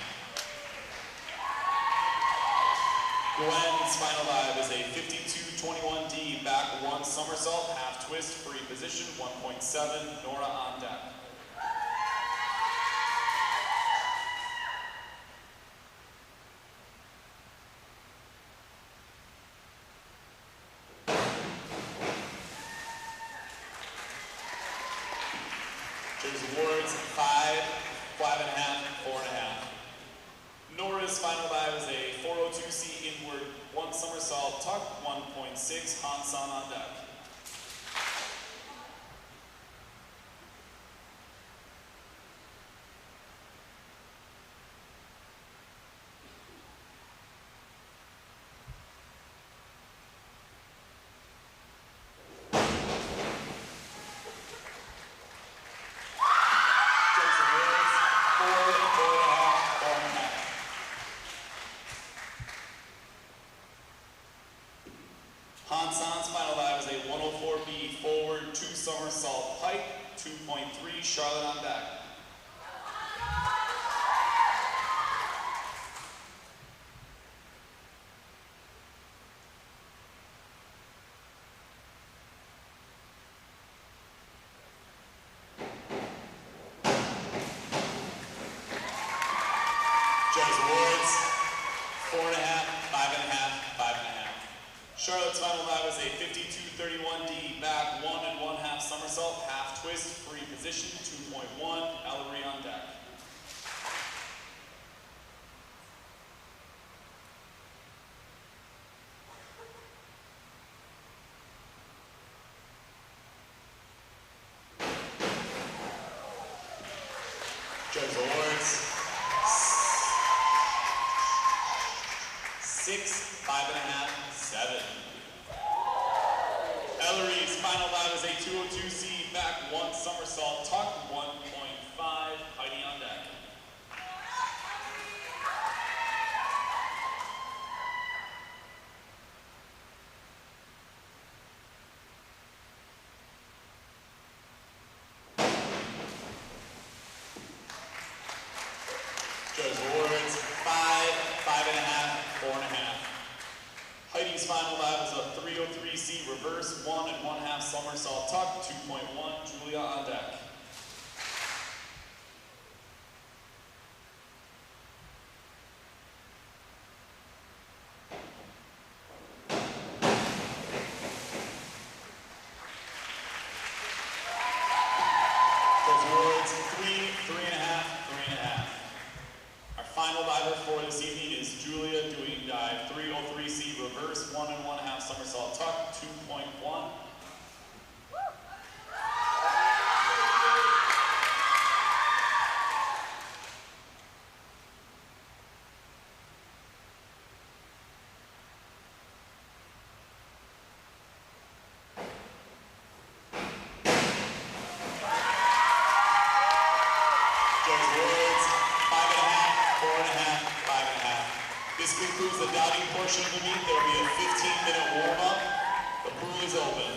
Gwen's final dive is a 52-21D back, 1 somersault, half twist, free position, 1.7, Nora on deck. Judges awards, 5, 5.5, 4.5. Nora's final dive is a 402C inward, 1 somersault tuck, 1.6, Han-san on deck. Han-san's final dive is a 104B forward, 2 somersault pike, 2.3, Charlotte on deck. Judges awards, 4.5, 5.5, 5.5. Charlotte's final dive is a 52-31D back, 1 and 1/2 somersault, half twist, free position, 2.1, Ellery on deck. Judges awards, 6, 5.5, 7. Ellery's final dive is a 202C back, 1 somersault tuck, 1.5, Heidi on deck. somersault tuck, 2.1, Julia on deck. Those words, 3, 3.5, 3.5. Our final diver for this evening is Julia doing dive 303C reverse 1 1/2 somersault tuck, 2.1. This concludes the diving portion of the meet. There will be a 15-minute warm-up. The pool is open.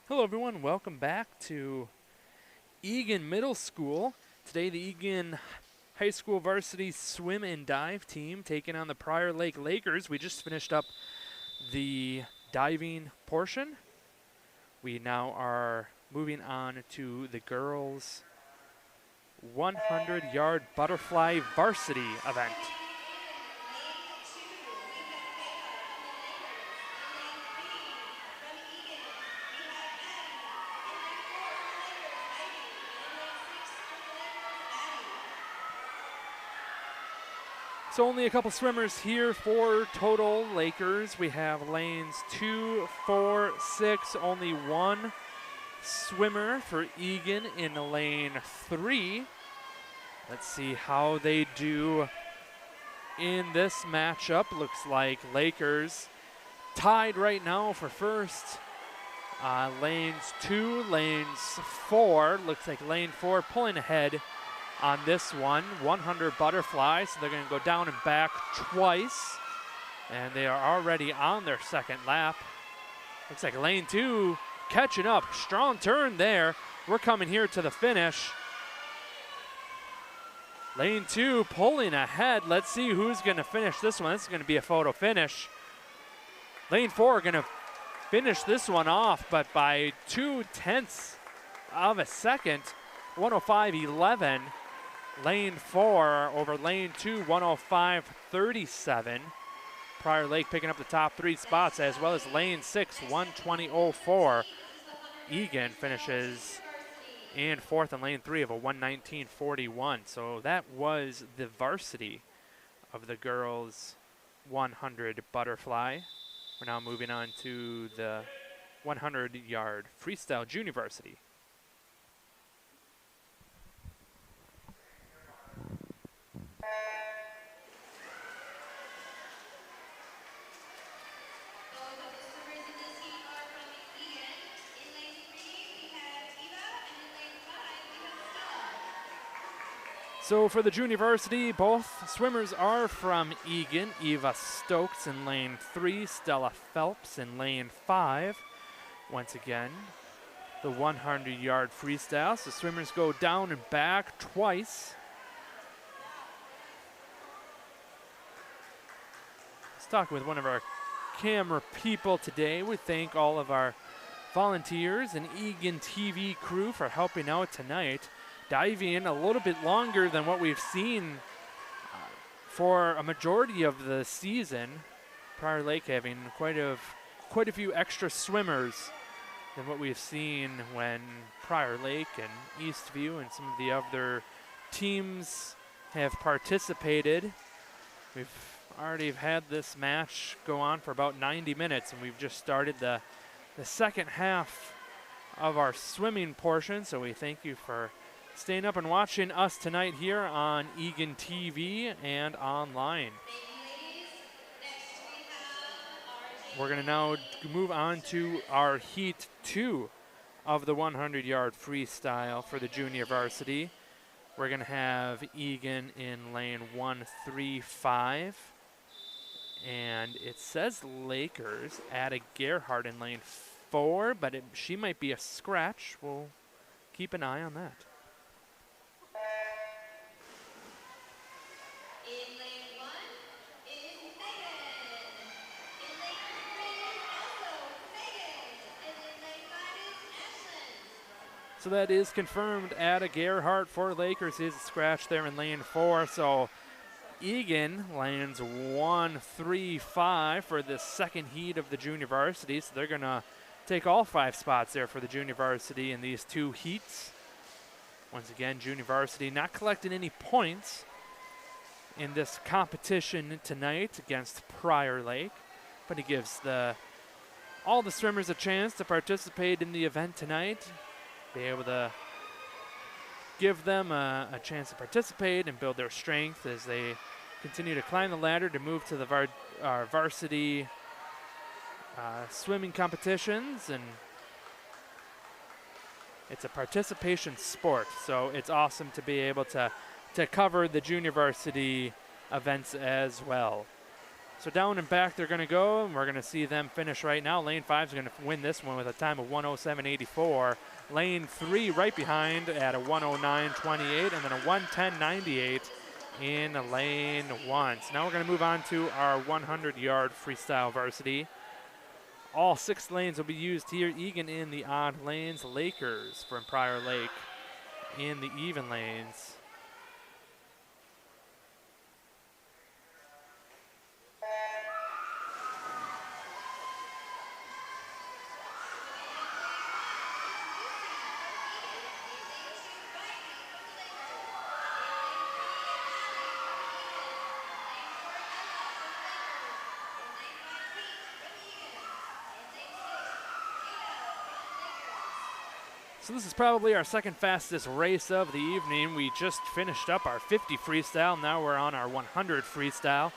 Hello everyone, welcome back to Eagan Middle School. Today the Eagan High School varsity swim and dive team taking on the Prior Lake Lakers. We just finished up the diving portion. We now are moving on to the girls' 100-yard butterfly varsity event. So only a couple swimmers here for total Lakers. We have lanes 2, 4, 6, only one swimmer for Eagan in lane 3. Let's see how they do in this matchup. Looks like Lakers tied right now for first. Lanes 2, lanes 4. Looks like lane 4 pulling ahead on this one. 100 butterfly, so they're going to go down and back twice. And they are already on their second lap. Looks like lane 2 catching up. Strong turn there. We're coming here to the finish. Lane 2 pulling ahead. Let's see who's going to finish this one. This is going to be a photo finish. Lane 4 going to finish this one off, but by 0.2 of a second. 105.11. Lane 4 over lane 2, 105.37. Prior Lake picking up the top 3 spots, as well as lane 6, 120.04. Eagan finishes in 4th in lane 3 of a 119.41. So that was the varsity of the girls' 100 butterfly. We're now moving on to the 100-yard freestyle junior varsity. So for the junior varsity, both swimmers are from Eagan. Eva Stokes in lane 3, Stella Phelps in lane 5. Once again, the 100-yard freestyle. So swimmers go down and back twice. Let's talk with one of our camera people today. We thank all of our volunteers and Eagan TV crew for helping out tonight. Diving a little bit longer than what we've seen for a majority of the season. Prior Lake having quite a few extra swimmers than what we've seen when Prior Lake and Eastview and some of the other teams have participated. We've already had this match go on for about 90 minutes, and we've just started the second half of our swimming portion, so we thank you for staying up and watching us tonight here on Eagan TV and online. We're going to now move on to our Heat 2 of the 100-yard freestyle for the junior varsity. We're going to have Eagan in lane 135. And it says Lakers. Ada Gerhardt in lane 4, but she might be a scratch. We'll keep an eye on that. So that is confirmed. Ada Gerhardt for Lakers is a scratch there in lane 4. So Eagan lands 135 for the second heat of the junior varsity. So they're going to take all 5 spots there for the junior varsity in these 2 heats. Once again, junior varsity not collecting any points in this competition tonight against Prior Lake. But it gives all the swimmers a chance to participate in the event tonight. Be able to give them a chance to participate and build their strength as they continue to climb the ladder to move to the varsity swimming competitions. And it's a participation sport, so it's awesome to be able to cover the junior varsity events as well. So down and back they're going to go, and we're going to see them finish right now. Lane 5 is going to win this one with a time of 107.84. Lane 3 right behind at a 109.28, and then a 110.98 in lane 1. So now we're going to move on to our 100-yard freestyle varsity. All 6 lanes will be used here. Eagan in the odd lanes, Lakers from Prior Lake in the even lanes. So this is probably our second fastest race of the evening. We just finished up our 50 freestyle. Now we're on our 100 freestyle.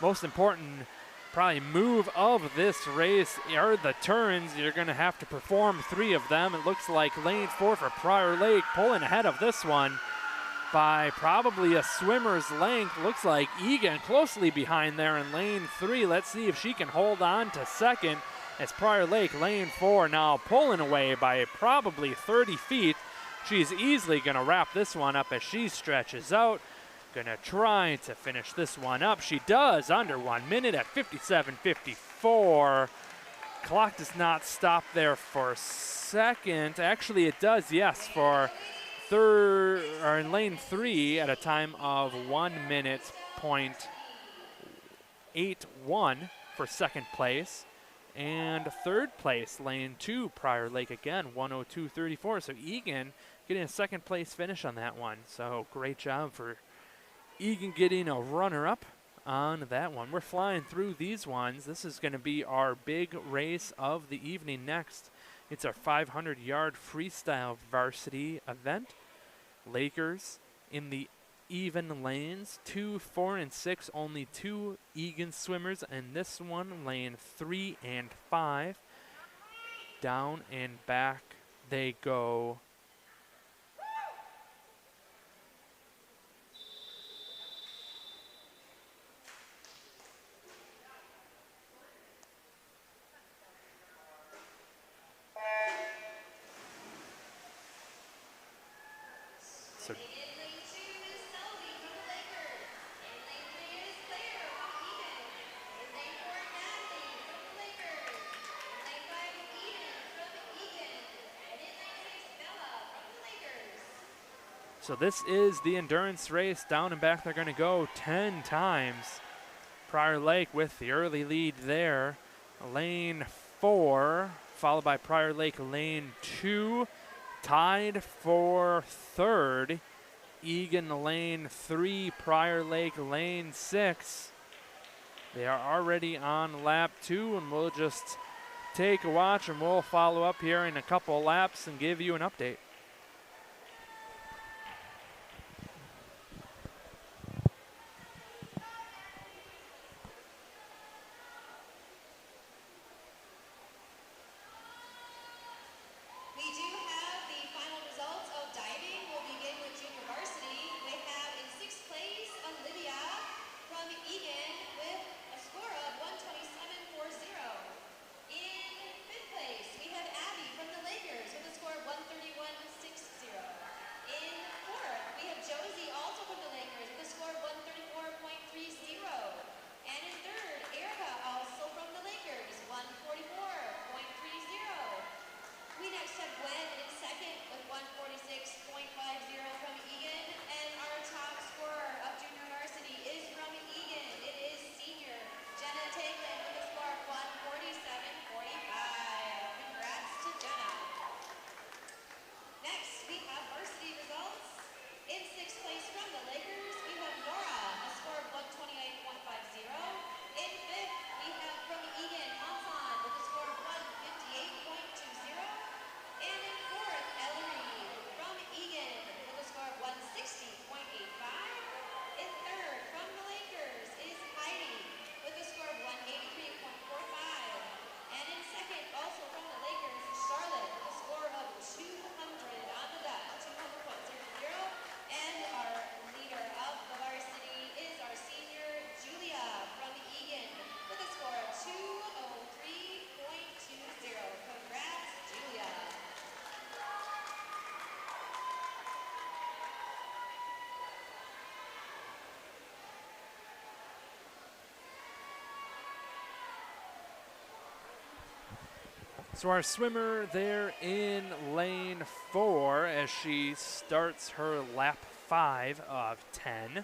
Most important probably move of this race are the turns. You're going to have to perform 3 of them. It looks like lane 4 for Prior Lake pulling ahead of this one by probably a swimmer's length. Looks like Eagan closely behind there in lane 3. Let's see if she can hold on to second. As Prior Lake, lane 4, now pulling away by probably 30 feet. She's easily going to wrap this one up as she stretches out. Going to try to finish this one up. She does under 1 minute at 57.54. Clock does not stop there for second. Actually, it does, yes, for third or in lane 3 at a time of 1 minute .81 for second place. And third place, lane 2, Prior Lake again, 102.34. So Eagan getting a second place finish on that one. So great job for Eagan getting a runner-up on that one. We're flying through these ones. This is going to be our big race of the evening next. It's our 500-yard freestyle varsity event. Lakers in the even lanes, 2, 4, and 6, only 2 Eagan swimmers, and this one lane 3 and 5. Down and back they go. So So this is the endurance race. Down and back they're going to go 10 times. Prior Lake with the early lead there. Lane 4, followed by Prior Lake lane 2. Tied for third. Eagan lane 3, Prior Lake lane 6. They are already on lap 2, and we'll just take a watch and we'll follow up here in a couple laps and give you an update. So our swimmer there in lane 4 as she starts her lap 5 of 10.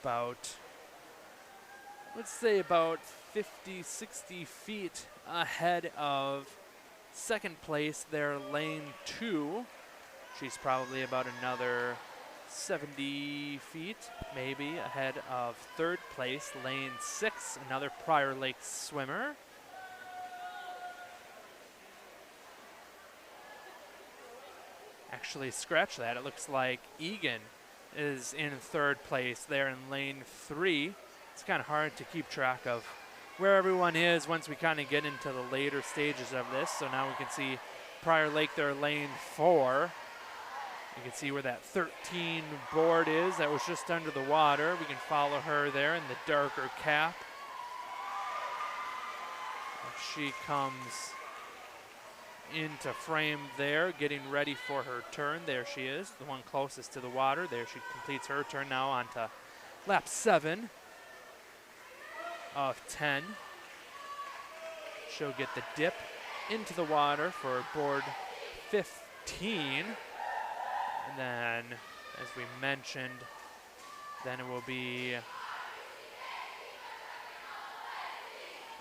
About, let's say about 50, 60 feet ahead of second place there, lane 2. She's probably about another 70 feet, maybe, ahead of third place, lane 6, another Prior Lake swimmer. Actually, scratch that. It looks like Eagan is in third place there in lane 3. It's kind of hard to keep track of where everyone is once we kind of get into the later stages of this. So now we can see Prior Lake there, lane 4. You can see where that 13 board is. That was just under the water. We can follow her there in the darker cap. She comes into frame there, getting ready for her turn. There she is, the one closest to the water. There she completes her turn now onto lap 7 of 10. She'll get the dip into the water for board 15. And then, as we mentioned, then it will be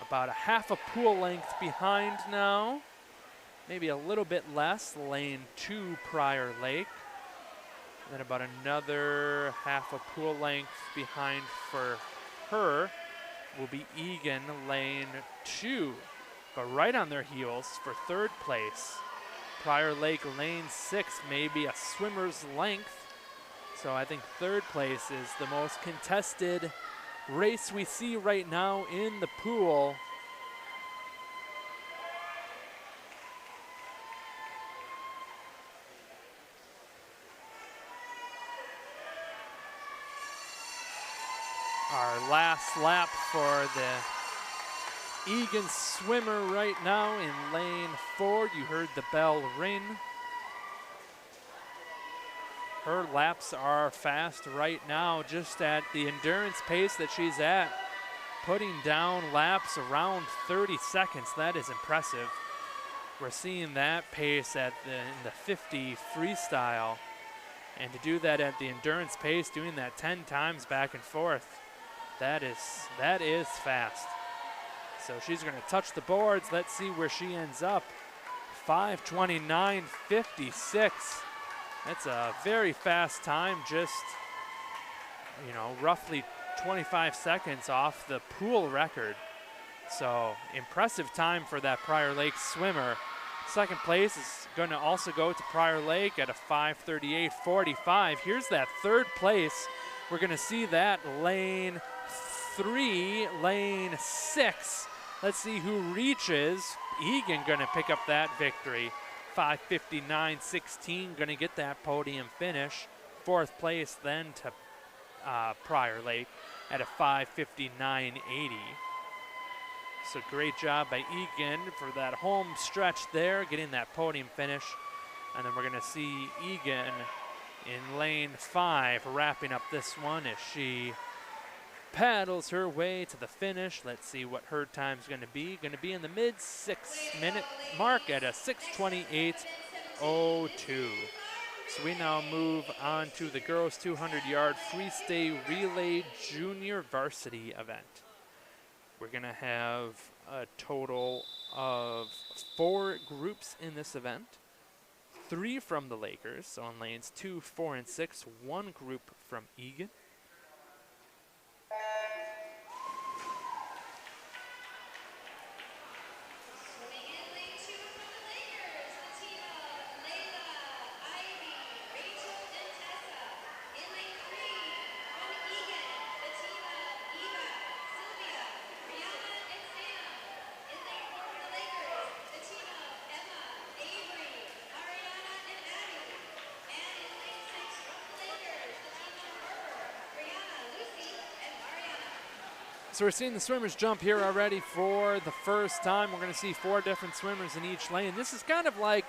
about a half a pool length behind now. Maybe a little bit less, lane 2 Prior Lake. And then about another half a pool length behind for her will be Eagan, lane 2. But right on their heels for third place. Prior Lake, lane 6, maybe a swimmer's length. So I think third place is the most contested race we see right now in the pool. Our last lap for the Eagan swimmer right now in lane 4. You heard the bell ring. Her laps are fast right now, just at the endurance pace that she's at, putting down laps around 30 seconds. That is impressive. We're seeing that pace in the 50 freestyle. And to do that at the endurance pace, doing that 10 times back and forth, that is fast. So she's going to touch the boards. Let's see where she ends up. 5:29.56. That's a very fast time, just, roughly 25 seconds off the pool record. So impressive time for that Prior Lake swimmer. Second place is going to also go to Prior Lake at a 5:38.45. Here's that third place. We're going to see that lane 3, lane 6. Let's see who reaches. Eagan going to pick up that victory. 5:59.16, going to get that podium finish. Fourth place then to Prior Lake at a 5:59.80. So great job by Eagan for that home stretch there, getting that podium finish. And then we're going to see Eagan in lane 5 wrapping up this one as she paddles her way to the finish. Let's see what her time's going to be. Going to be in the mid 6-minute mark at a 6:28.02. So we now move on to the girls 200-yard freestyle relay junior varsity event. We're going to have a total of 4 groups in this event. 3 from the Lakers, so on lanes 2, 4, and 6, 1 group from Eagan. So we're seeing the swimmers jump here already for the first time. We're going to see 4 different swimmers in each lane. This is kind of like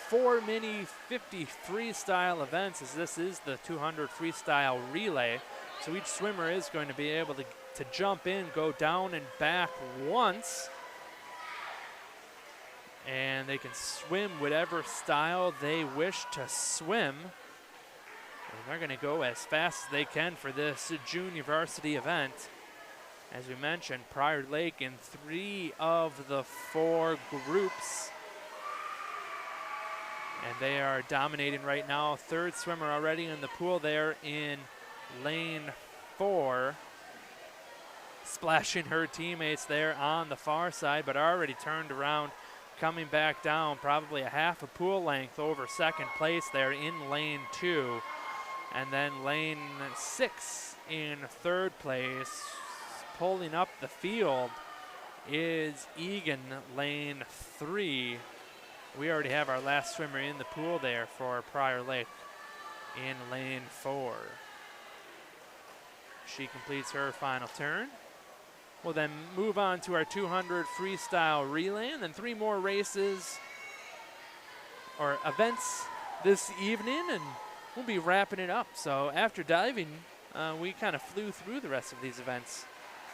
4 mini 50 freestyle events, as this is the 200 freestyle relay. So each swimmer is going to be able to jump in, go down and back once. and they can swim whatever style they wish to swim. And they're going to go as fast as they can for this junior varsity event. As we mentioned, Prior Lake in 3 of the 4 groups. And they are dominating right now. Third swimmer already in the pool there in lane 4. Splashing her teammates there on the far side, but already turned around, coming back down probably a half a pool length over second place there in lane 2. And then lane 6 in third place. Pulling up the field is Eagan, lane 3. We already have our last swimmer in the pool there for Prior Lake in lane 4. She completes her final turn. We'll then move on to our 200 freestyle relay, and then 3 more races or events this evening, and we'll be wrapping it up. So after diving, we kind of flew through the rest of these events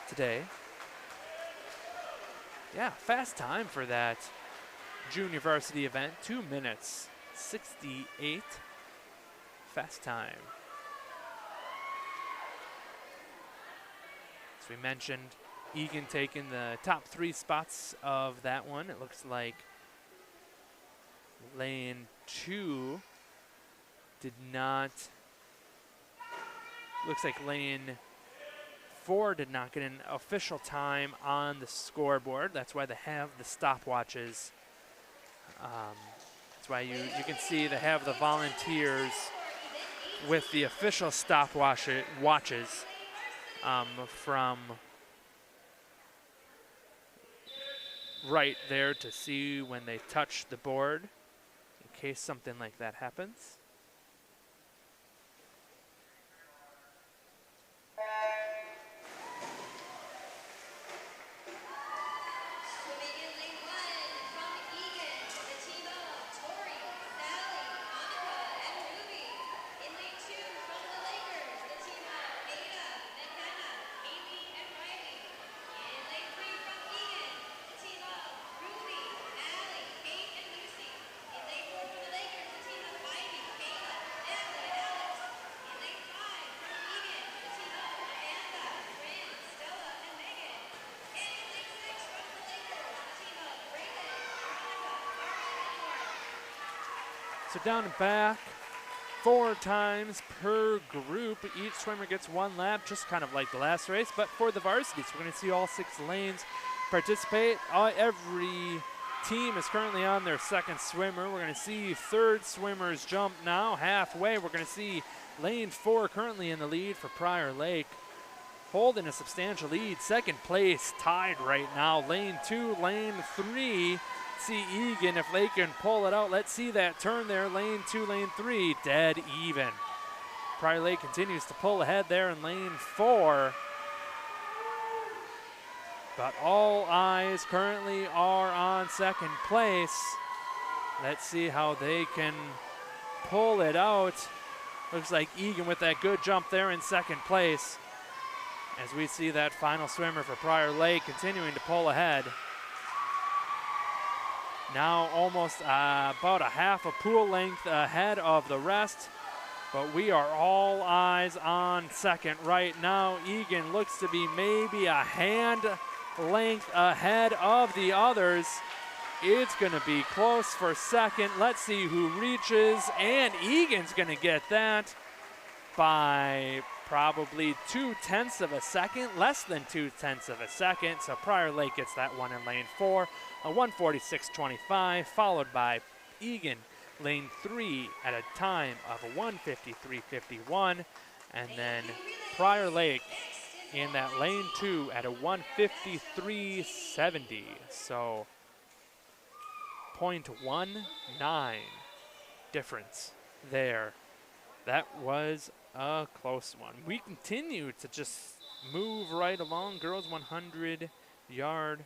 today. Yeah, fast time for that junior varsity event, 2 minutes 68. Fast time. As we mentioned, Eagan taking the top 3 spots of that one. It looks like lane 2 did not. Looks like lane 4 did not get an official time on the scoreboard. That's why they have the stopwatches. That's why you can see they have the volunteers with the official stopwatches from right there to see when they touch the board in case something like that happens. So down and back, 4 times per group. Each swimmer gets 1 lap, just kind of like the last race. But for the varsity, so we're going to see all 6 lanes participate. Every team is currently on their 2nd swimmer. We're going to see 3rd swimmers jump now halfway. We're going to see lane 4 currently in the lead for Prior Lake, holding a substantial lead. 2nd place tied right now. Lane 2, lane 3. See Eagan if they can pull it out. Let's see that turn there. Lane 2, lane 3, dead even. Prior Lake continues to pull ahead there in lane 4. But all eyes currently are on 2nd place. Let's see how they can pull it out. Looks like Eagan with that good jump there in 2nd place. As we see that final swimmer for Prior Lake continuing to pull ahead. Now almost about a half a pool length ahead of the rest. But we are all eyes on 2nd right now. Eagan looks to be maybe a hand length ahead of the others. It's going to be close for 2nd. Let's see who reaches, and Eagan's going to get that by probably 0.2 of a second, less than 0.2 of a second. So Prior Lake gets that one in lane 4, a 1:46.25, followed by Eagan, lane 3 at a time of a 1:53.51, and then Prior Lake in that lane 2 at a 1:53.70. So 0.19 difference there. That was a close one. We continue to just move right along. Girls 100-yard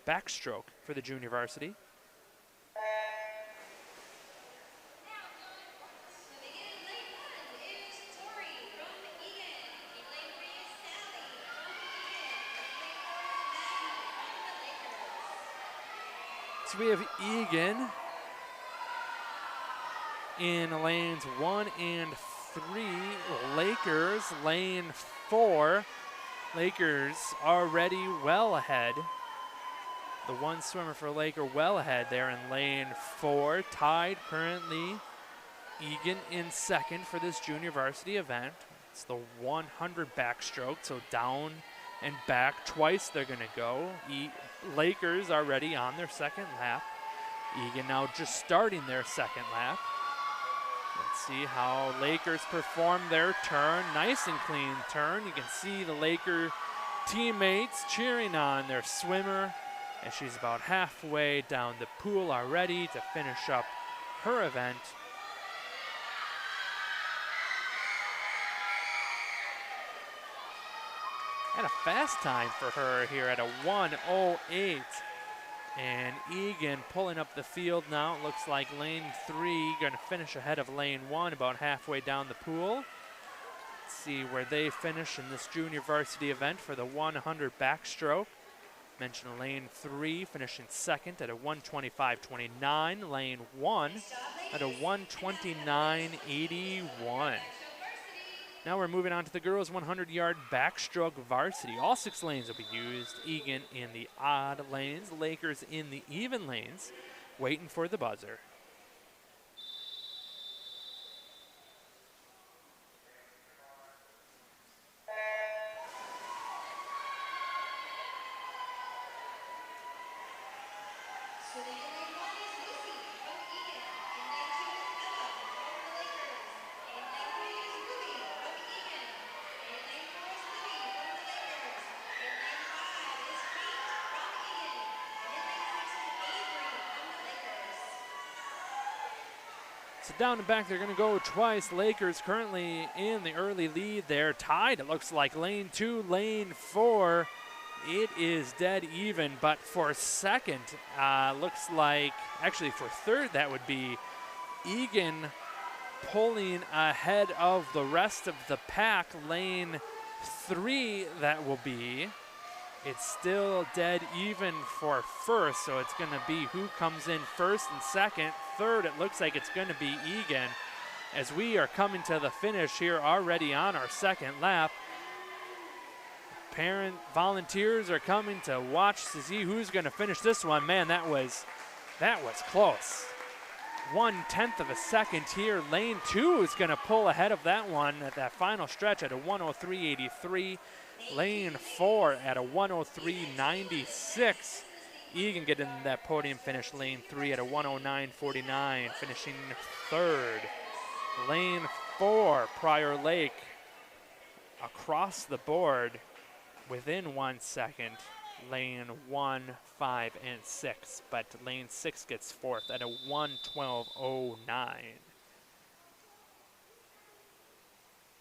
backstroke for the junior varsity. Next we have Eagan in lanes 1 and 3. Lakers, lane 4. Lakers already well ahead. The one swimmer for Laker well ahead there in lane 4. Tied currently. Eagan in second for this junior varsity event. It's the 100 backstroke, so down and back twice they're going to go. Lakers already on their second lap. Eagan now just starting their second lap. Let's see how Lakers perform their turn. Nice and clean turn. You can see the Laker teammates cheering on their swimmer as she's about halfway down the pool already to finish up her event. And a fast time for her here at a 1:08. And Eagan pulling up the field now. It looks like lane 3 going to finish ahead of lane 1 about halfway down the pool. Let's see where they finish in this junior varsity event for the 100 backstroke. Mentioned lane 3 finishing second at a 1:25.29. Lane 1 at a 1:29.81. Now we're moving on to the girls' 100-yard backstroke varsity. All 6 lanes will be used. Eagan in the odd lanes, Lakers in the even lanes, waiting for the buzzer. So down and back, they're going to go twice. Lakers currently in the early lead. They're tied. It looks like lane 2, lane 4. It is dead even, but for second, looks like, actually for third, that would be Eagan pulling ahead of the rest of the pack. Lane 3, that will be. It's still dead even for first, so it's going to be who comes in first and second. Third, it looks like it's going to be Eagan as we are coming to the finish here already on our second lap. Parent volunteers are coming to watch to see who's going to finish this one. Man, that was close. 1/10 of a second here. Lane 2 is going to pull ahead of that one at that final stretch at a 1:03.83. Lane 4 at a 1:03.96. Eagan getting that podium finish. Lane 3 at a 1:09.49, finishing third. Lane 4, Prior Lake, across the board within 1 second. Lane 1, 5, and 6, but lane 6 gets fourth at a 1:12.09.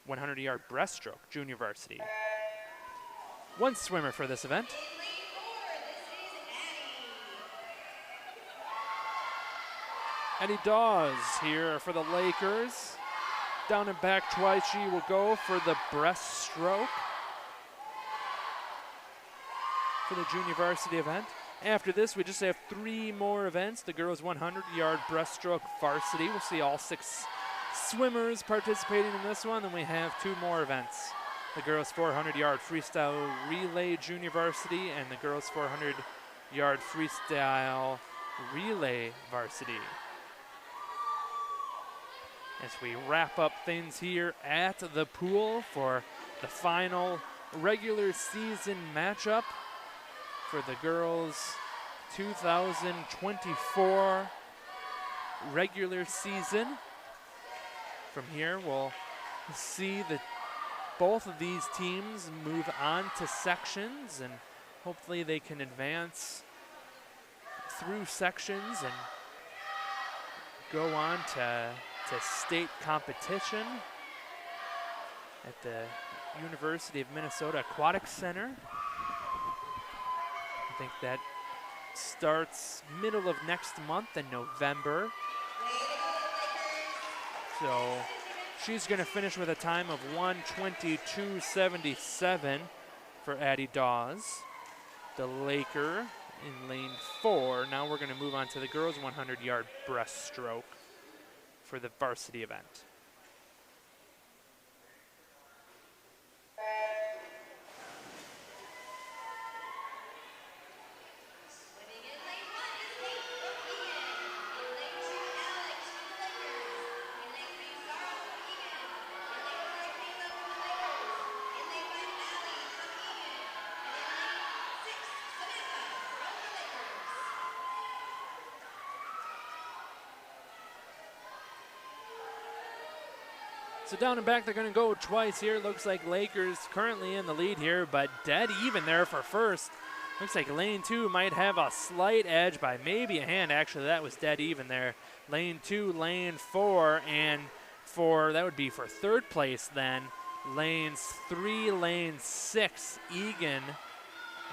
100-yard breaststroke, junior varsity. One swimmer for this event. Addie Dawes here for the Lakers. Down and back twice, she will go for the breaststroke for the junior varsity event. After this, we just have 3 more events. The girls' 100-yard breaststroke varsity. We'll see all 6 swimmers participating in this one. Then we have 2 more events. The girls' 400-yard freestyle relay junior varsity and the girls' 400-yard freestyle relay varsity. As we wrap up things here at the pool for the final regular season matchup for the girls' 2024 regular season. From here, we'll see the both of these teams move on to sections, and hopefully they can advance through sections and go on to state competition at the University of Minnesota Aquatic Center. I think that starts middle of next month in November. So she's going to finish with a time of 1:22.77 for Addie Dawes. The Laker in lane 4. Now we're going to move on to the girls' 100-yard breaststroke for the varsity event. So down and back, they're going to go twice here. Looks like Lakers currently in the lead here, but dead even there for first. Looks like lane 2 might have a slight edge by maybe a hand. Actually, that was dead even there. Lane 2, lane 4, and that would be for third place then. Lanes 3, lane 6, Eagan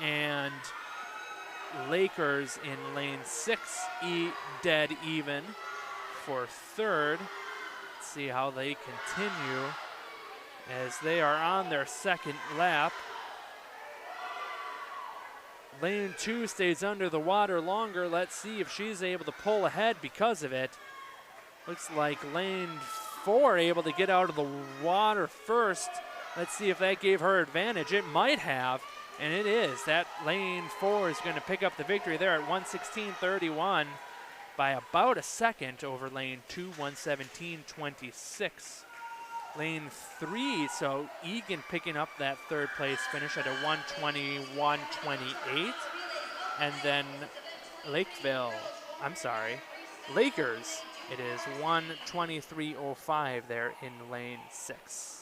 and Lakers in lane 6, dead even for third. See how they continue as they are on their second lap. Lane 2 stays under the water longer. Let's see if she's able to pull ahead because of it. Looks like lane 4 able to get out of the water first. Let's see if that gave her advantage. It might have, and it is. That lane 4 is going to pick up the victory there at 1:16.31. By about a second over lane 2, 1:17.26. Lane 3, so Eagan picking up that third place finish at a 1:21.28. And then Lakers, it is 1:23.05 there in lane 6.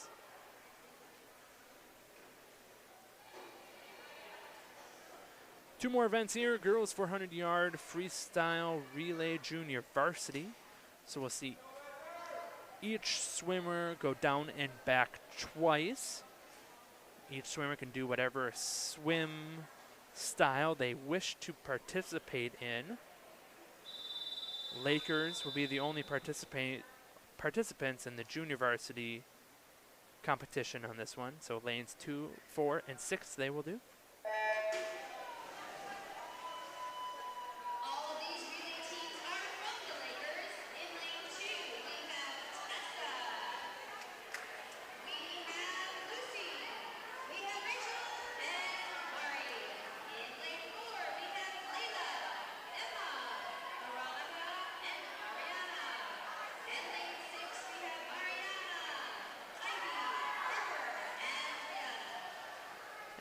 Two more events here, girls 400-yard freestyle relay junior varsity. So we'll see each swimmer go down and back twice. Each swimmer can do whatever swim style they wish to participate in. Lakers will be the only participants in the junior varsity competition on this one. So lanes 2, 4, and 6 they will do.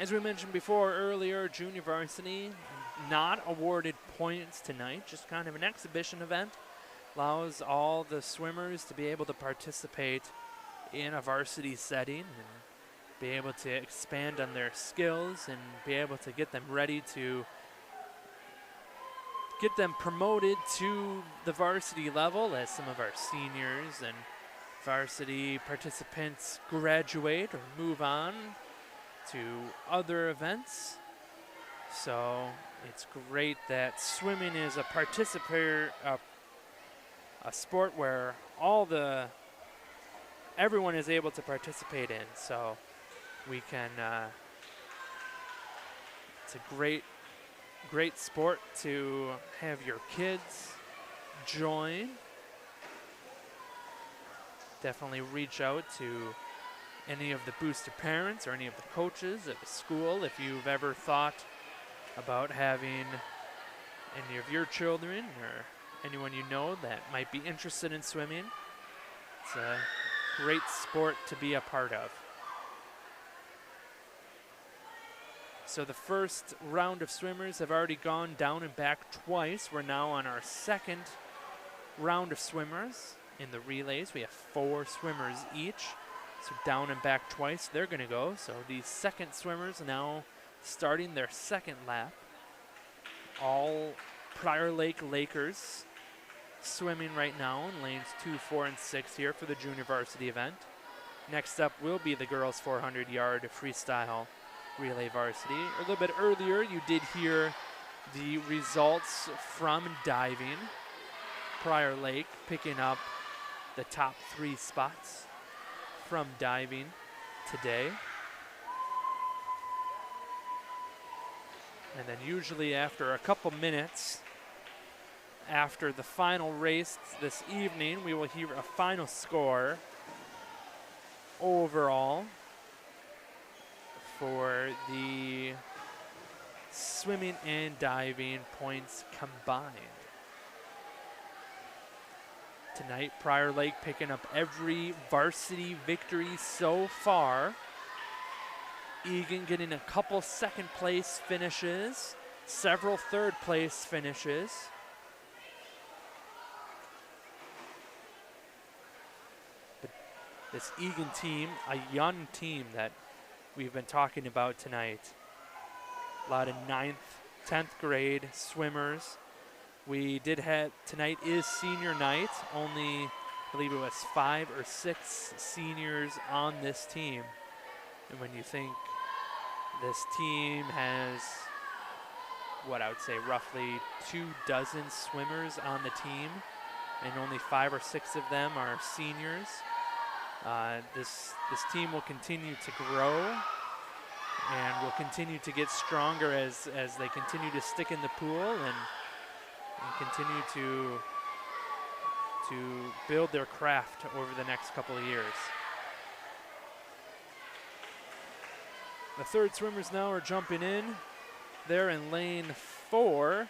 As we mentioned before earlier, junior varsity not awarded points tonight, just kind of an exhibition event. Allows all the swimmers to be able to participate in a varsity setting and be able to expand on their skills and be able to get them ready to get them promoted to the varsity level as some of our seniors and varsity participants graduate or move on to other events. So it's great that swimming is a sport where everyone is able to participate in. So we can, it's a great sport to have your kids join. Definitely reach out to any of the booster parents or any of the coaches at the school if you've ever thought about having any of your children or anyone you know that might be interested in swimming. It's a great sport to be a part of. So the first round of swimmers have already gone down and back twice. We're now on our second round of swimmers in the relays. We have 4 swimmers each. So down and back twice, they're going to go. So these second swimmers now starting their second lap. All Prior Lake Lakers swimming right now in lanes 2, 4, and 6 here for the junior varsity event. Next up will be the girls 400-yard freestyle relay varsity. A little bit earlier, you did hear the results from diving. Prior Lake picking up the top 3 spots from diving today. And then usually after a couple minutes after the final race this evening, we will hear a final score overall for the swimming and diving points combined. Tonight, Prior Lake picking up every varsity victory so far. Eagan getting a couple second place finishes, several third place finishes. But this Eagan team, a young team that we've been talking about tonight. A lot of 9th, 10th grade swimmers. We did have, tonight is senior night. Only, I believe it was 5 or 6 seniors on this team. And when you think this team has, what I would say, roughly 24 swimmers on the team, and only 5 or 6 of them are seniors, this team will continue to grow and will continue to get stronger as they continue to stick in the pool and continue to build their craft over the next couple of years. The third swimmers now are jumping in. They're in lane 4.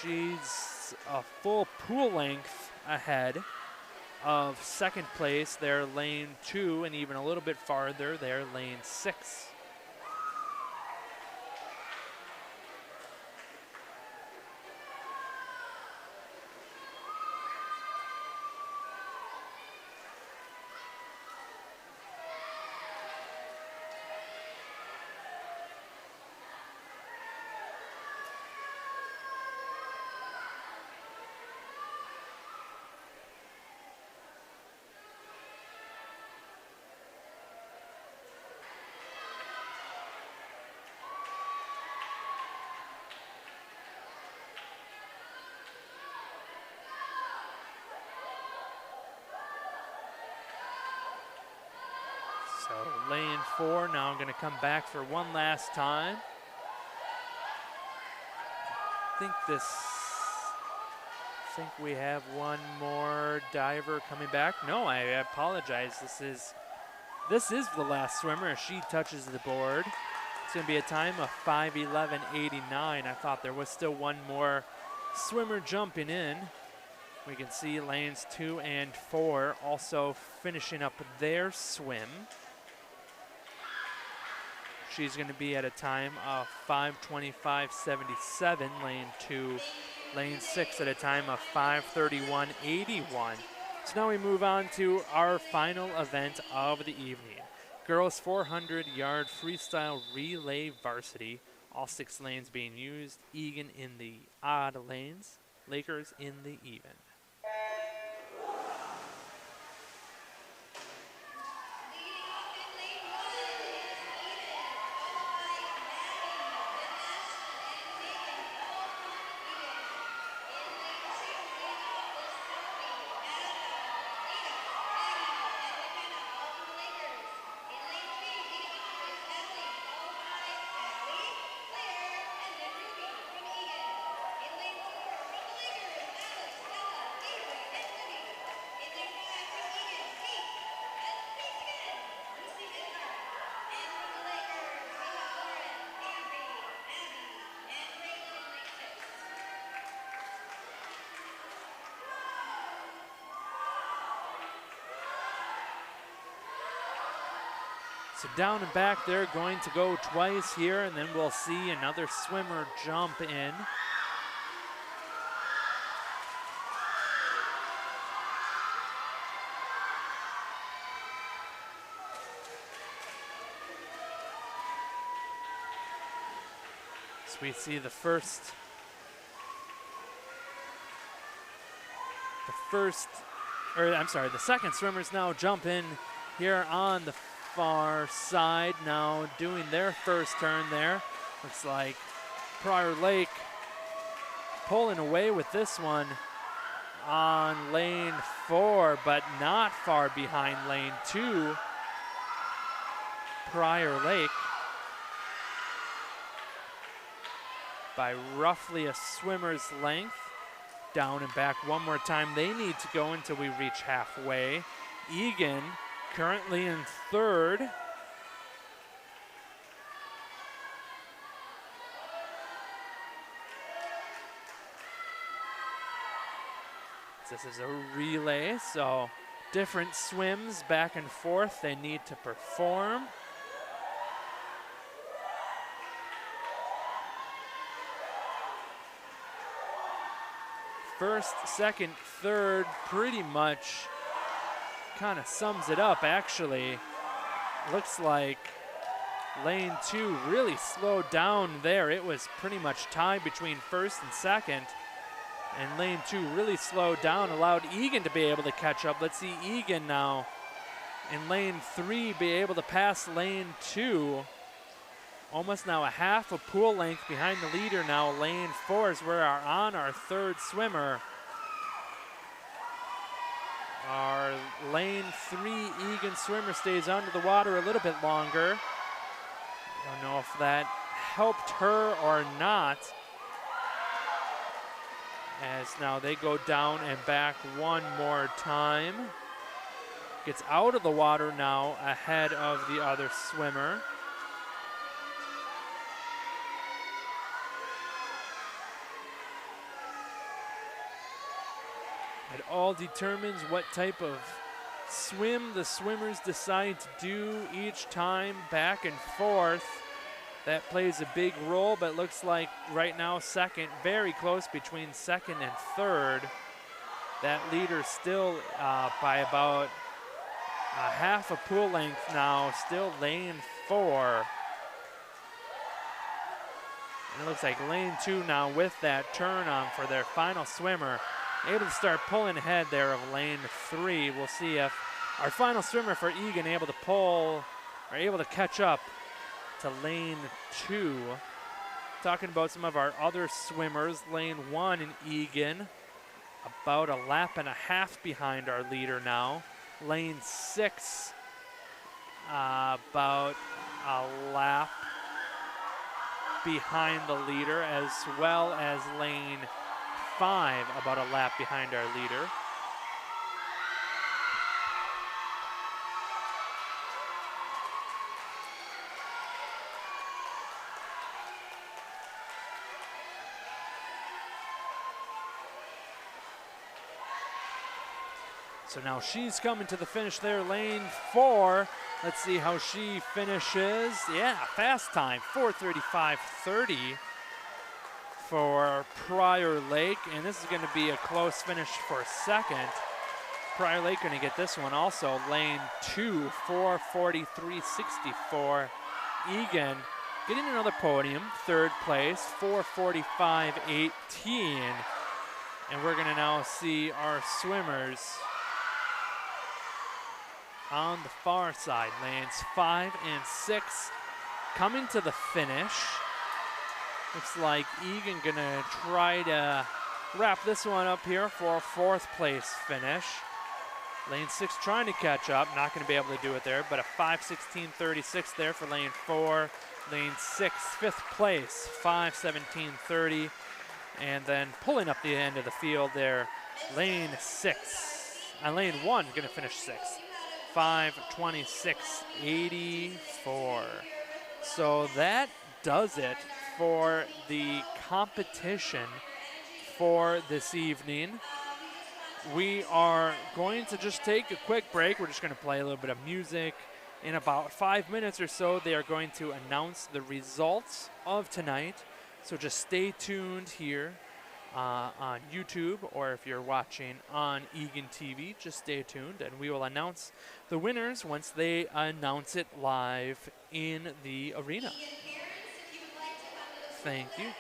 She's a full pool length ahead of second place. They're lane 2, and even a little bit farther, they're lane 6. So lane 4 now going to come back for one last time. I think we have one more diver coming back. No, I apologize. This is the last swimmer as she touches the board. It's going to be a time of 5:11.89. I thought there was still one more swimmer jumping in. We can see lanes 2 and 4 also finishing up their swim. She's going to be at a time of 5:25.77, lane 2. Lane 6 at a time of 5:31.81. So now we move on to our final event of the evening. Girls 400-yard freestyle relay varsity. All 6 lanes being used. Eagan in the odd lanes. Lakers in the even. So down and back, they're going to go twice here, and then we'll see another swimmer jump in. So we see the second swimmers now jump in here on the far side, now doing their first turn there. Looks like Prior Lake pulling away with this one on lane 4, but not far behind lane 2. Prior Lake. by roughly a swimmer's length. Down and back one more time. They need to go until we reach halfway. Eagan currently in third. This is a relay, so different swims back and forth they need to perform. First, second, third pretty much kind of sums it up, actually. Looks like lane 2 really slowed down there. It was pretty much tied between first and second. And lane 2 really slowed down, allowed Eagan to be able to catch up. Let's see Eagan now in lane 3 be able to pass lane 2. Almost now a half a pool length behind the leader now. Lane 4 is where we're on our third swimmer. Our lane 3 Eagan swimmer stays under the water a little bit longer. Don't know if that helped her or not. As now they go down and back one more time. Gets out of the water now ahead of the other swimmer. It all determines what type of swim the swimmers decide to do each time, back and forth. That plays a big role, but looks like right now second, very close between second and third. That leader still by about a half a pool length now, still lane 4. And it looks like lane 2 now with that turn on for their final swimmer. Able to start pulling ahead there of lane 3. We'll see if our final swimmer for Eagan able to pull or able to catch up to lane 2. Talking about some of our other swimmers, lane 1 in Eagan, about a lap and a half behind our leader now. Lane 6, about a lap behind the leader, as well as lane 5, about a lap behind our leader. So now she's coming to the finish there, lane 4. Let's see how she finishes. Yeah, fast time, 4:35.30 for Prior Lake. And this is going to be a close finish for second. Prior Lake going to get this one also. Lane 2, 4:43.64. Eagan getting another podium, third place, 4:45.18. And we're going to now see our swimmers on the far side, lanes 5 and 6 coming to the finish. Looks like Eagan gonna try to wrap this one up here for a 4th place finish. Lane 6 trying to catch up, not gonna be able to do it there, but a 5:16.36 there for lane 4. Lane 6, 5th place, 5:17.30. And then pulling up the end of the field there, lane 1 gonna finish 6th. 5:26.84. So that does it for the competition for this evening. We are going to just take a quick break. We're just going to play a little bit of music. In about 5 minutes or so, they are going to announce the results of tonight. So just stay tuned here on YouTube, or if you're watching on Eagan TV, just stay tuned and we will announce the winners once they announce it live in the arena. Thank you.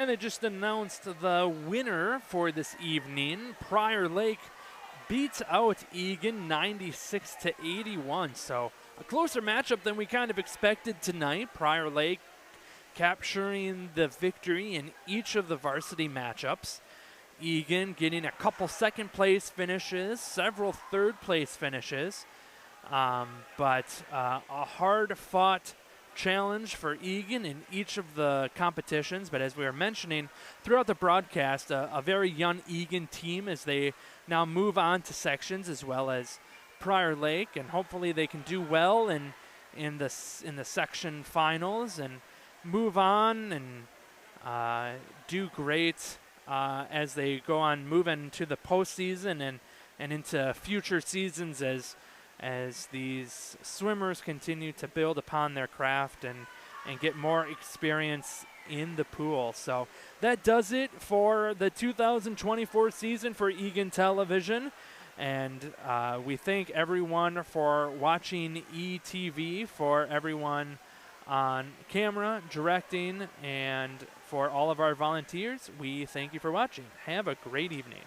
And they just announced the winner for this evening. Prior Lake beats out Eagan 96-81. So a closer matchup than we kind of expected tonight. Prior Lake capturing the victory in each of the varsity matchups. Eagan getting a couple second place finishes, several third place finishes. But a hard fought challenge for Eagan in each of the competitions. But as we were mentioning throughout the broadcast, a very young Eagan team as they now move on to sections, as well as Prior Lake, and hopefully they can do well in the section finals and move on and do great as they go on moving to the postseason and into future seasons as these swimmers continue to build upon their craft and get more experience in the pool. So that does it for the 2024 season for Eagan Television. And we thank everyone for watching ETV, for everyone on camera, directing, and for all of our volunteers. We thank you for watching. Have a great evening.